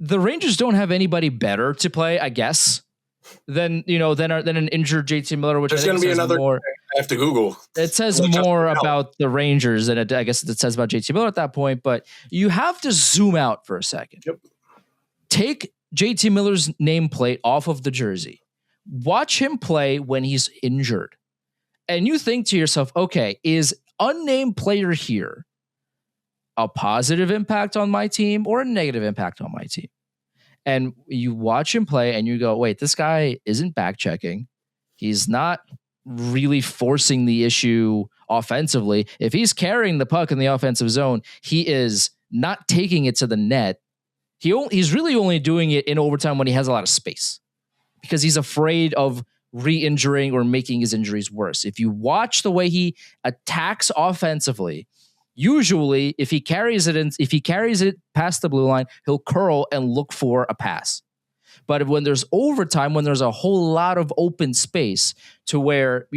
The Rangers don't have anybody better to play, I guess, than an injured JT Miller, which there's going to be another more. I have to Google. It says more about the Rangers than I guess it says about JT Miller at that point, but you have to zoom out for a second. Yep. Take JT Miller's nameplate off of the jersey. Watch him play when he's injured. And you think to yourself, okay, is unnamed player here a positive impact on my team or a negative impact on my team? And you watch him play and you go, wait, this guy isn't back checking. He's not really forcing the issue offensively. If he's carrying the puck in the offensive zone, he is not taking it to the net. He's really only doing it in overtime when he has a lot of space because he's afraid of re-injuring or making his injuries worse. If you watch the way he attacks offensively, usually if he carries it past the blue line, he'll curl and look for a pass. But when there's overtime, when there's a whole lot of open space to where,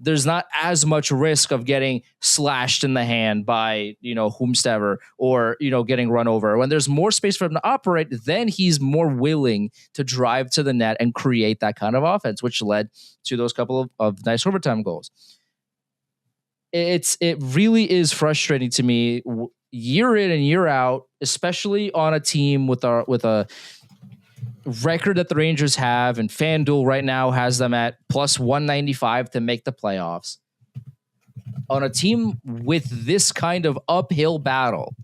there's not as much risk of getting slashed in the hand by, whomstever or, getting run over. When there's more space for him to operate, then he's more willing to drive to the net and create that kind of offense, which led to those couple of nice overtime goals. It really is frustrating to me year in and year out, especially on a team with a record that the Rangers have, and FanDuel right now has them at plus 195 to make the playoffs. On a team with this kind of uphill battle,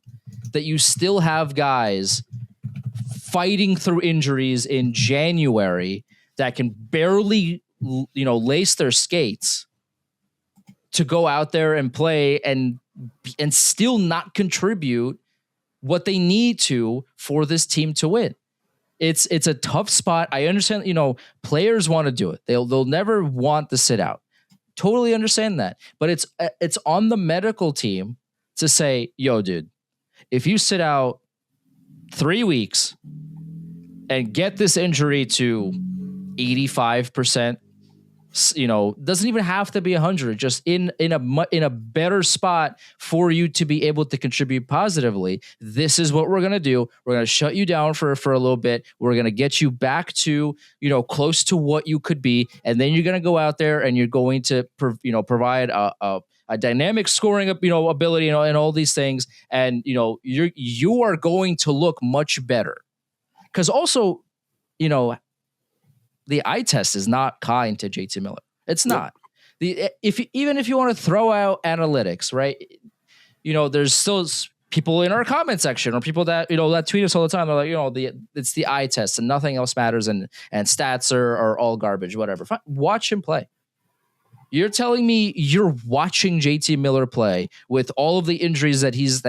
that you still have guys fighting through injuries in January that can barely, lace their skates to go out there and play and still not contribute what they need to for this team to win. It's a tough spot. I understand, players want to do it. They'll never want to sit out. Totally understand that. But it's on the medical team to say, yo, dude, if you sit out 3 weeks and get this injury to 85%, doesn't even have to be 100, just in a better spot for you to be able to contribute positively. This is what we're going to do. We're going to shut you down for a little bit. We're going to get you back to, close to what you could be. And then you're going to go out there and you're going to, provide a dynamic scoring, ability, and all these things. And, you are going to look much better. Because also, the eye test is not kind to JT Miller. It's not. Even if you want to throw out analytics, right? There's still people in our comment section or people that that tweet us all the time. They're like, it's the eye test and nothing else matters, and stats are all garbage. Whatever. Fine. Watch him play. You're telling me you're watching JT Miller play with all of the injuries that he's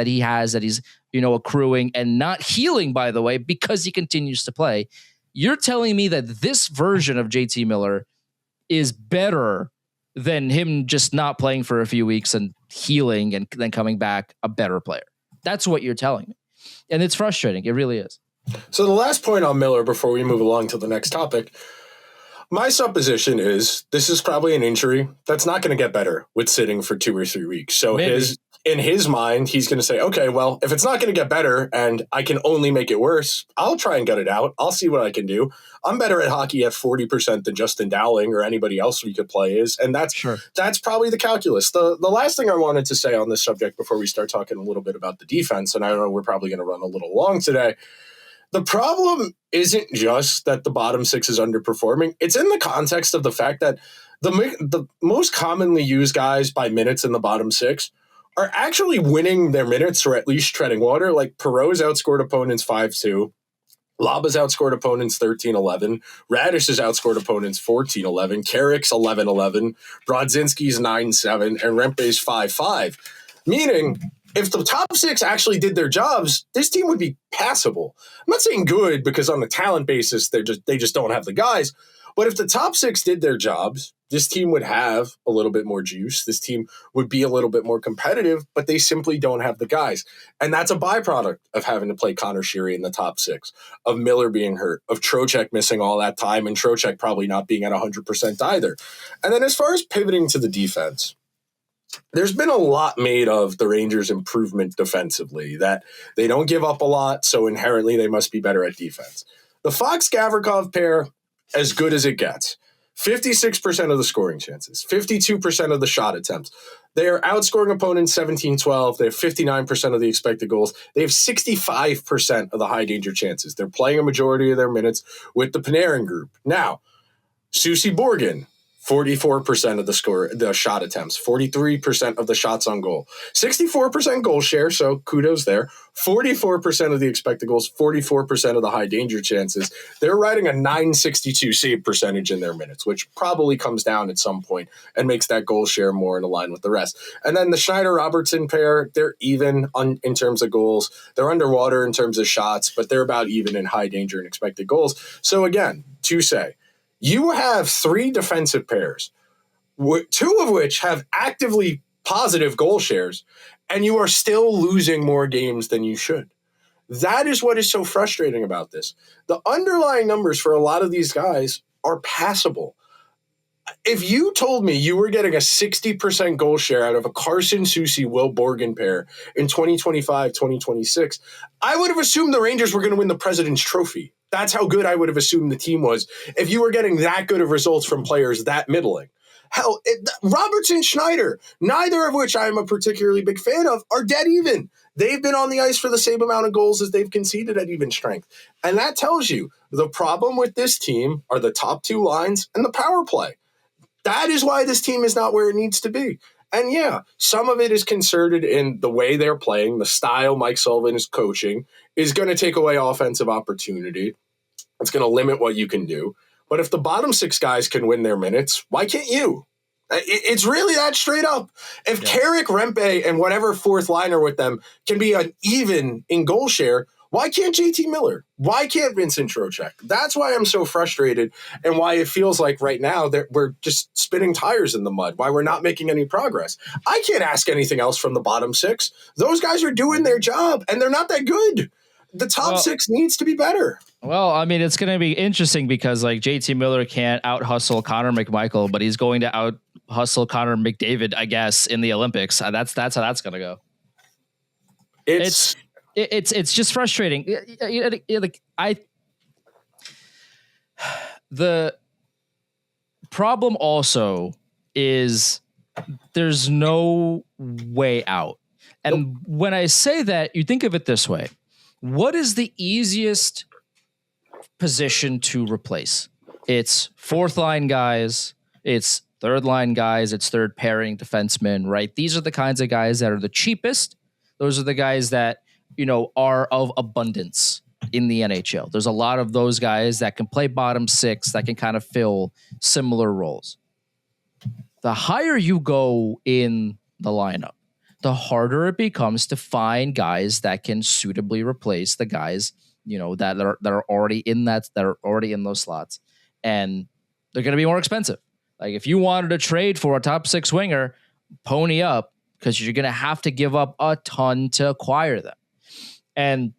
accruing and not healing, by the way, because he continues to play. You're telling me that this version of JT Miller is better than him just not playing for a few weeks and healing and then coming back a better player. That's what you're telling me. And it's frustrating. It really is. So the last point on Miller before we move along to the next topic, my supposition is this is probably an injury that's not going to get better with sitting for 2 or 3 weeks. So in his mind, he's going to say, okay, well, if it's not going to get better and I can only make it worse, I'll try and get it out. I'll see what I can do. I'm better at hockey at 40% than Justin Dowling or anybody else we could play is. And that's probably the calculus. The last thing I wanted to say on this subject before we start talking a little bit about the defense, and I know we're probably going to run a little long today. The problem isn't just that the bottom six is underperforming. It's in the context of the fact that the most commonly used guys by minutes in the bottom six are actually winning their minutes or at least treading water. Like Perreault's outscored opponents 5-2. Laba's outscored opponents 13-11. Radish has outscored opponents 14-11. Carrick's 11-11. Brodzinski's 9-7. And Rempe's 5-5. Meaning, if the top six actually did their jobs, this team would be passable. I'm not saying good because on the talent basis, they just don't have the guys. But if the top six did their jobs, this team would have a little bit more juice. This team would be a little bit more competitive, but they simply don't have the guys. And that's a byproduct of having to play Connor Sheary in the top six, of Miller being hurt, of Trocheck missing all that time, and Trocheck probably not being at 100% either. And then as far as pivoting to the defense, there's been a lot made of the Rangers' improvement defensively, that they don't give up a lot, so inherently they must be better at defense. The Fox-Gavrikov pair, as good as it gets. 56% of the scoring chances, 52% of the shot attempts. They are outscoring opponents 17-12. They have 59% of the expected goals. They have 65% of the high danger chances. They're playing a majority of their minutes with the Panarin group. Now, Susie Borgen, 44% of the shot attempts, 43% of the shots on goal, 64% goal share, so kudos there, 44% of the expected goals, 44% of the high danger chances. They're riding a .962 save percentage in their minutes, which probably comes down at some point and makes that goal share more in line with the rest. And then the Schneider-Robertson pair, they're even in terms of goals. They're underwater in terms of shots, but they're about even in high danger and expected goals. So again, to say, you have three defensive pairs, two of which have actively positive goal shares, and you are still losing more games than you should. That is what is so frustrating about this. The underlying numbers for a lot of these guys are passable. If you told me you were getting a 60% goal share out of a Carson Soucy, Will Borgen pair in 2025, 2026, I would have assumed the Rangers were going to win the President's Trophy. That's how good I would have assumed the team was if you were getting that good of results from players that middling. Hell, Robertson, Schneider, neither of which I'm a particularly big fan of, are dead even. They've been on the ice for the same amount of goals as they've conceded at even strength. And that tells you the problem with this team are the top two lines and the power play. That is why this team is not where it needs to be. And yeah, some of it is concerted in the way they're playing. The style Mike Sullivan is coaching is going to take away offensive opportunity. It's going to limit what you can do. But if the bottom six guys can win their minutes, why can't you? It's really that straight up. If Carrick, Rempe, and whatever fourth liner with them can be an even in goal share, why can't JT Miller? Why can't Vincent Trocheck? That's why I'm so frustrated and why it feels like right now that we're just spinning tires in the mud, why we're not making any progress. I can't ask anything else from the bottom six. Those guys are doing their job, and they're not that good. The top six needs to be better. Well, I mean, it's going to be interesting because like JT Miller can't out hustle Connor McMichael, but he's going to out hustle Connor McDavid, I guess, in the Olympics. That's how that's going to go. It's just frustrating. The problem also is there's no way out. And when I say that, you think of it this way. What is the easiest position to replace? It's fourth line guys. It's third line guys. It's third pairing defensemen, right? These are the kinds of guys that are the cheapest. Those are the guys that, are of abundance in the NHL. There's a lot of those guys that can play bottom six, that can kind of fill similar roles. The higher you go in the lineup, the harder it becomes to find guys that can suitably replace the guys, that are already in that are already in those slots, and they're going to be more expensive. Like if you wanted to trade for a top 6 winger, pony up, because you're going to have to give up a ton to acquire them. And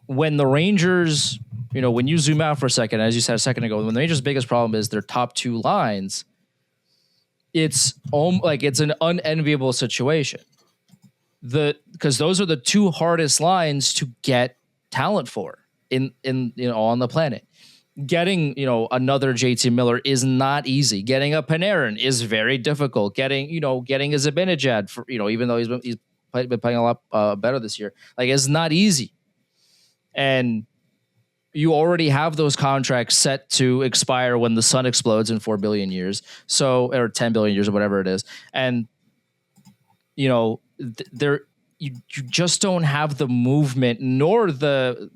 when the Rangers, when you zoom out for a second, as you said a second ago, when the Rangers' biggest problem is their top 2 lines, it's an unenviable situation. Because those are the 2 hardest lines to get talent for in on the planet. Getting another JT Miller is not easy. Getting a Panarin is very difficult. Getting a Zibanejad for even though he's been playing a lot better this year, is not easy. And you already have those contracts set to expire when the sun explodes in 4 billion years, or 10 billion years or whatever it is, and you just don't have the movement nor the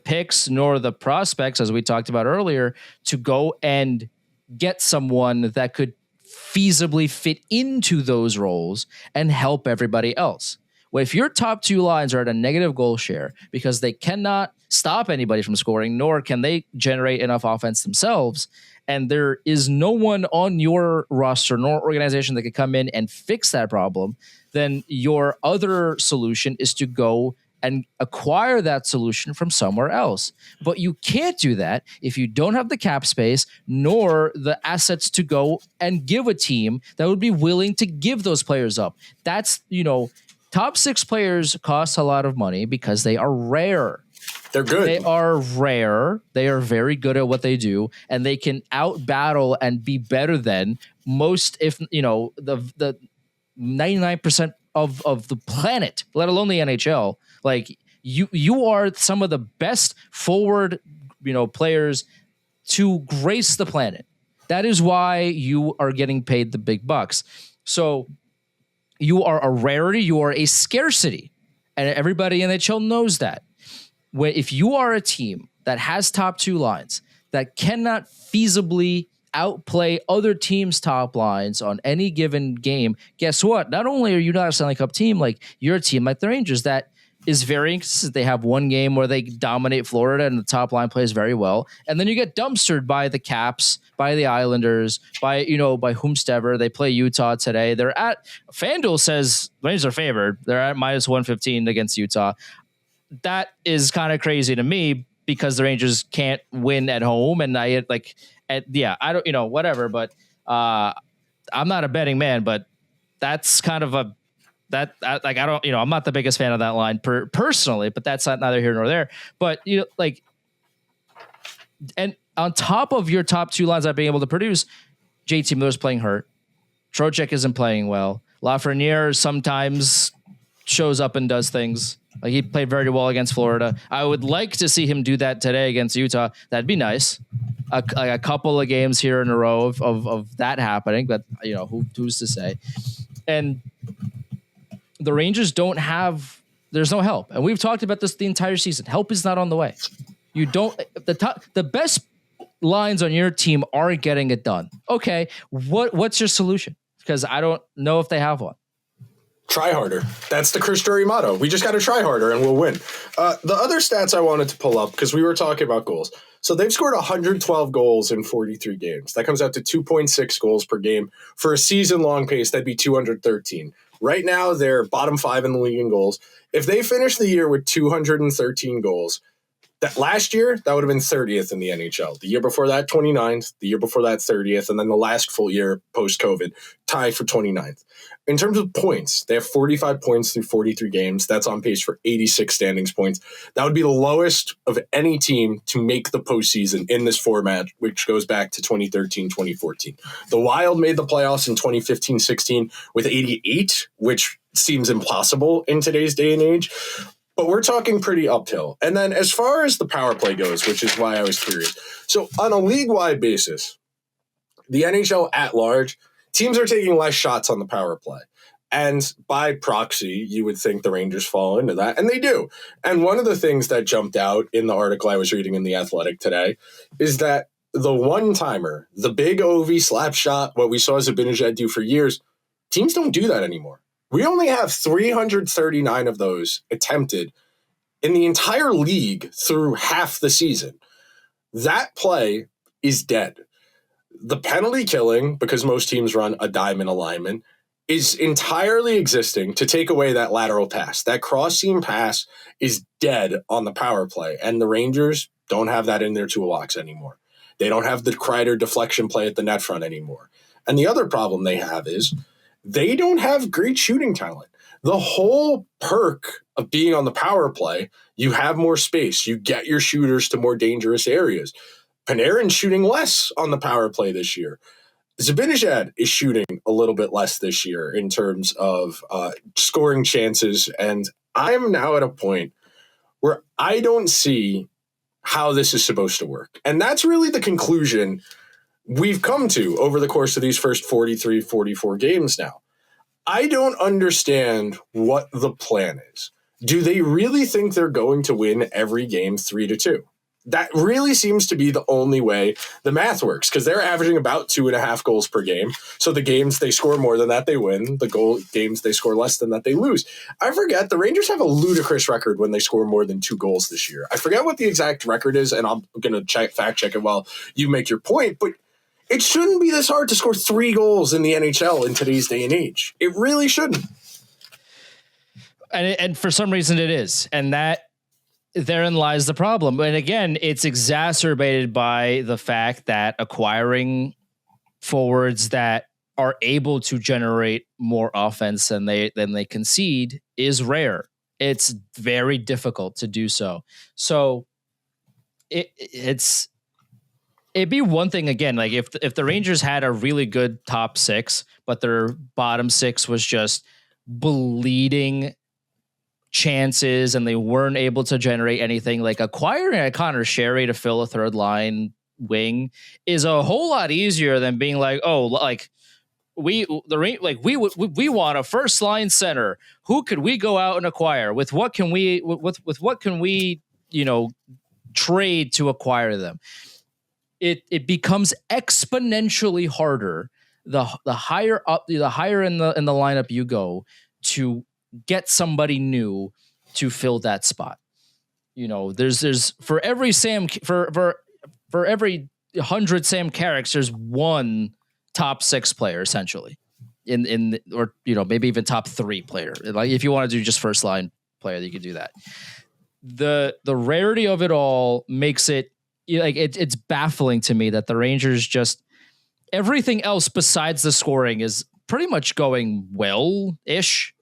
picks nor the prospects, as we talked about earlier, to go and get someone that could feasibly fit into those roles and help everybody else. Well, if your top 2 lines are at a negative goal share because they cannot stop anybody from scoring, nor can they generate enough offense themselves, and there is no one on your roster nor organization that could come in and fix that problem, then your other solution is to go and acquire that solution from somewhere else. But you can't do that if you don't have the cap space nor the assets to go and give a team that would be willing to give those players up. That's, top 6 players cost a lot of money because they are rare. They're good. They are rare. They are very good at what they do, and they can out battle and be better than most, if the 99% of the planet, let alone the NHL. Like you are some of the best forward, players to grace the planet. That is why you are getting paid the big bucks. So you are a rarity. You are a scarcity, and everybody in the NHL knows that. If you are a team that has top 2 lines that cannot feasibly outplay other teams' top lines on any given game, guess what? Not only are you not a Stanley Cup team, you're a team like the Rangers that is very inconsistent. They have one game where they dominate Florida and the top line plays very well, and then you get dumpstered by the Caps, by the Islanders, by whomstever. They play Utah today. They're at FanDuel says Rangers are favored. They're at -115 against Utah. That is kind of crazy to me because the Rangers can't win at home, and I don't whatever. But I'm not a betting man, but that's kind of I'm not the biggest fan of that line personally, but that's neither here nor there. But and on top of your top 2 lines not being able to produce, JT Miller's playing hurt. Trocheck isn't playing well. Lafreniere sometimes shows up and does things. He played very well against Florida. I would like to see him do that today against Utah. That'd be nice. A couple of games here in a row of that happening, but who's to say? And the Rangers there's no help. And we've talked about this the entire season. Help is not on the way. The best lines on your team aren't getting it done. Okay. What's your solution? Because I don't know if they have one. Try harder. That's the Chris Drury motto. We just got to try harder and we'll win. The other stats I wanted to pull up, because we were talking about goals. So they've scored 112 goals in 43 games. That comes out to 2.6 goals per game. For a season-long pace, that'd be 213. Right now, they're bottom 5 in the league in goals. If they finish the year with 213 goals, that last year, that would have been 30th in the NHL. The year before that, 29th. The year before that, 30th. And then the last full year post-COVID, tied for 29th. In terms of points, they have 45 points through 43 games. That's on pace for 86 standings points. That would be the lowest of any team to make the postseason in this format, which goes back to 2013-2014. The Wild made the playoffs in 2015-16 with 88, which seems impossible in today's day and age. But we're talking pretty uphill. And then as far as the power play goes, which is why I was curious. So on a league-wide basis, the NHL at large, teams are taking less shots on the power play. And by proxy, you would think the Rangers fall into that. And they do. And one of the things that jumped out in the article I was reading in The Athletic today is that the one-timer, the big OV slap shot, what we saw Zibanejad do for years, teams don't do that anymore. We only have 339 of those attempted in the entire league through half the season. That play is dead. The penalty killing, because most teams run a diamond alignment, is entirely existing to take away that lateral pass. That cross-seam pass is dead on the power play, and the Rangers don't have that in their toolbox anymore. They don't have the Kreider deflection play at the net front anymore. And the other problem they have is they don't have great shooting talent. The whole perk of being on the power play, you have more space. You get your shooters to more dangerous areas. Panarin's shooting less on the power play this year. Zibanejad is shooting a little bit less this year in terms of scoring chances. And I'm now at a point where I don't see how this is supposed to work. And that's really the conclusion we've come to over the course of these first 43, 44 games now. I don't understand what the plan is. Do they really think they're going to win every game 3-2? That really seems to be the only way the math works, because they're averaging about 2.5 goals per game. So the games they score more than that, they win. The games they score less than that, they lose. I forget, the Rangers have a ludicrous record when they score more than 2 goals this year. I forget what the exact record is, and I'm going to fact check it while you make your point, but it shouldn't be this hard to score 3 goals in the NHL in today's day and age. It really shouldn't. And for some reason it is. And therein lies the problem. And again, it's exacerbated by the fact that acquiring forwards that are able to generate more offense than they concede is rare. It's very difficult to do so. So it'd be one thing, again, like if the Rangers had a really good top 6, but their bottom 6 was just bleeding chances and they weren't able to generate anything, like acquiring a Connor Sherry to fill a third line wing is a whole lot easier than being like, oh, like we want a first line center. Who could we go out and acquire? With what can we trade to acquire them? It becomes exponentially harder the higher up, the higher in the lineup you go to get somebody new to fill that spot. There's for every for every 100 Sam Carricks, there's one top 6 player essentially or maybe even top 3 player. Like if you want to do just first line player, you could do that. The rarity of it all makes it like it's baffling to me that the Rangers just everything else besides the scoring is pretty much going well-ish.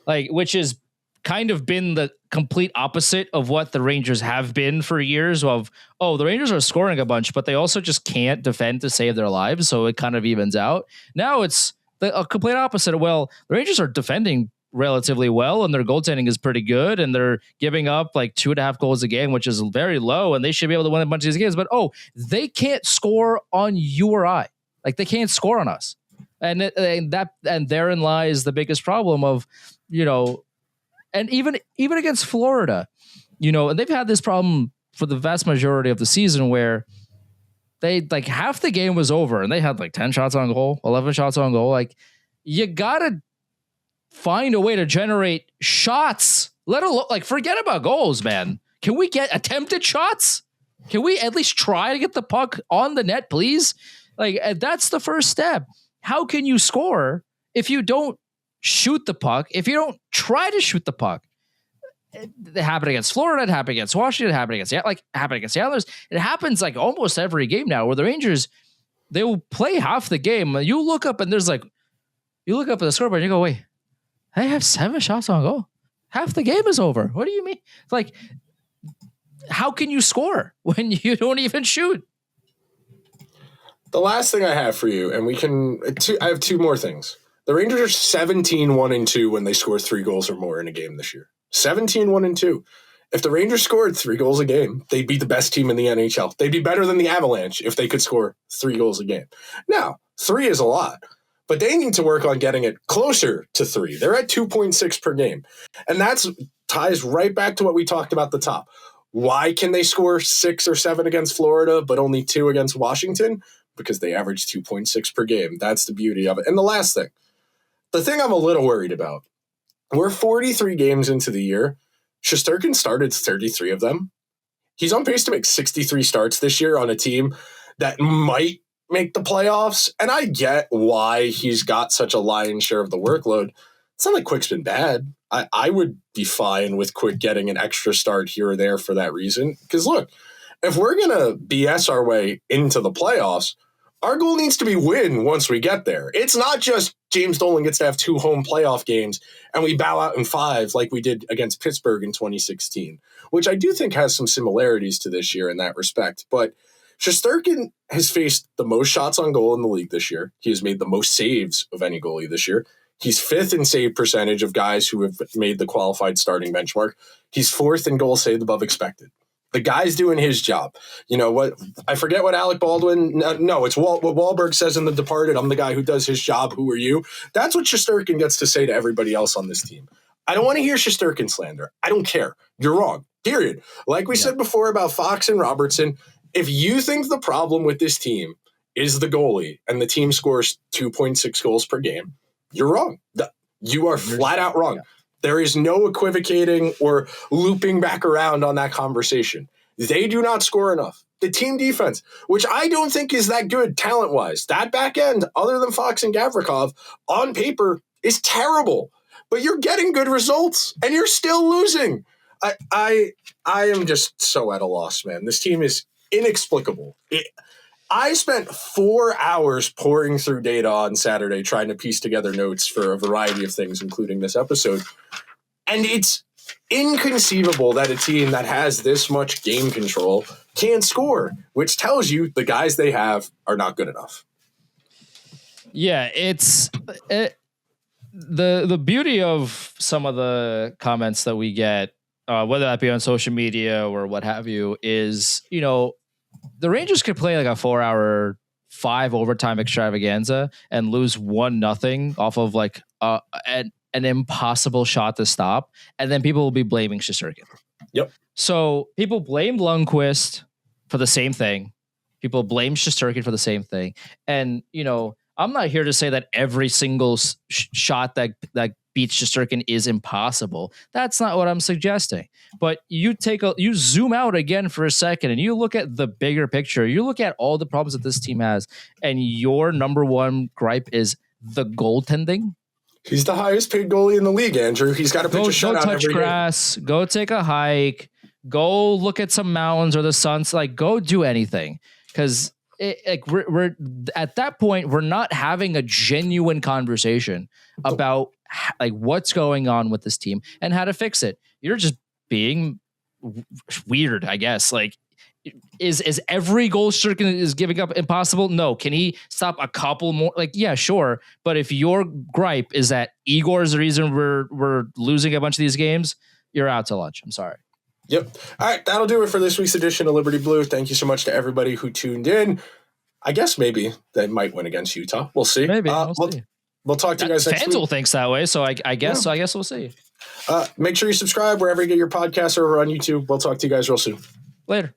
Like, which is kind of been the complete opposite of what the Rangers have been for years of, the Rangers are scoring a bunch, but they also just can't defend to save their lives. So it kind of evens out. Now it's a complete opposite of, the Rangers are defending relatively well and their goaltending is pretty good and they're giving up like 2.5 goals a game, which is very low. And they should be able to win a bunch of these games, but, they can't score on you or I. Like they can't score on us. And therein lies the biggest problem of, and even against Florida, and they've had this problem for the vast majority of the season where they like half the game was over and they had like 10 shots on goal, 11 shots on goal. Like you gotta find a way to generate shots, let alone like forget about goals, man. Can we get attempted shots? Can we at least try to get the puck on the net, please? Like that's the first step. How can you score if you don't shoot the puck, if you don't try to shoot the puck? It happened against Florida, it happened against Washington, it happened against the Islanders. It happens like almost every game now where the Rangers, they will play half the game. You look up and there's like, you look up at the scoreboard and you go, wait, they have 7 shots on goal. Half the game is over. What do you mean? It's like, how can you score when you don't even shoot? The last thing I have for you, and I have 2 more things. The Rangers are 17-1-2 when they score 3 goals or more in a game this year. 17-1-2. If the Rangers scored 3 goals a game, they'd be the best team in the NHL. They'd be better than the Avalanche if they could score 3 goals a game. Now, 3 is a lot, but they need to work on getting it closer to 3. They're at 2.6 per game. And that ties right back to what we talked about at the top. Why can they score 6 or 7 against Florida, but only 2 against Washington? Because they average 2.6 per game. That's the beauty of it. And the last thing, the thing I'm a little worried about, we're 43 games into the year. Shesterkin started 33 of them. He's on pace to make 63 starts this year on a team that might make the playoffs. And I get why he's got such a lion's share of the workload. It's not like Quick's been bad. I would be fine with Quick getting an extra start here or there for that reason. Because look, if we're going to BS our way into the playoffs, our goal needs to be win once we get there. It's not just James Dolan gets to have 2 home playoff games and we bow out in 5 like we did against Pittsburgh in 2016, which I do think has some similarities to this year in that respect. But Shesterkin has faced the most shots on goal in the league this year. He has made the most saves of any goalie this year. He's 5th in save percentage of guys who have made the qualified starting benchmark. He's 4th in goals saved above expected. The guy's doing his job. You know what? I forget what Alec Baldwin. No, it's what Wahlberg says in The Departed. I'm the guy who does his job. Who are you? That's what Shesterkin gets to say to everybody else on this team. I don't want to hear Shesterkin slander. I don't care. You're wrong. Period. Like we said before about Fox and Robertson, if you think the problem with this team is the goalie and the team scores 2.6 goals per game, you're wrong. You are flat out wrong. Yeah. There is no equivocating or looping back around on that conversation. They do not score enough. The team defense, which I don't think is that good talent-wise, that back end, other than Fox and Gavrikov, on paper is terrible. But you're getting good results, and you're still losing. I am just so at a loss, man. This team is inexplicable. I spent 4 hours pouring through data on Saturday trying to piece together notes for a variety of things, including this episode. And it's inconceivable that a team that has this much game control can't score, which tells you the guys they have are not good enough. Yeah, the beauty of some of the comments that we get, whether that be on social media or what have you, is, you know, the Rangers could play like a 4-hour, 5 overtime extravaganza and lose 1-0 off of like an impossible shot to stop, and then people will be blaming Shesterkin. Yep. So people blamed Lundqvist for the same thing. People blame Shesterkin for the same thing, and you know, I'm not here to say that every single shot that beats Shesterkin is impossible. That's not what I'm suggesting. But you zoom out again for a second and you look at the bigger picture. You look at all the problems that this team has, and your number one gripe is the goaltending. He's the highest paid goalie in the league, Andrew. He's got to pitch a shutout every game. Go touch grass. Go take a hike. Go look at some mountains or the suns. Like, go do anything, because we're at that point, we're not having a genuine conversation about like what's going on with this team and how to fix it. You're just being weird, I guess. Like, is every goal Shesterkin is giving up impossible? No. Can he stop a couple more? Like, yeah, sure. But if your gripe is that Igor is the reason we're losing a bunch of these games, you're out to lunch. I'm sorry. Yep. All right, that'll do it for this week's edition of Liberty Blue. Thank you so much to everybody who tuned in. I guess maybe they might win against Utah. We'll see. Maybe we'll see. We'll talk to you guys next week. Fanzel thinks that way, so I guess we'll see. Make sure you subscribe wherever you get your podcasts or over on YouTube. We'll talk to you guys real soon. Later.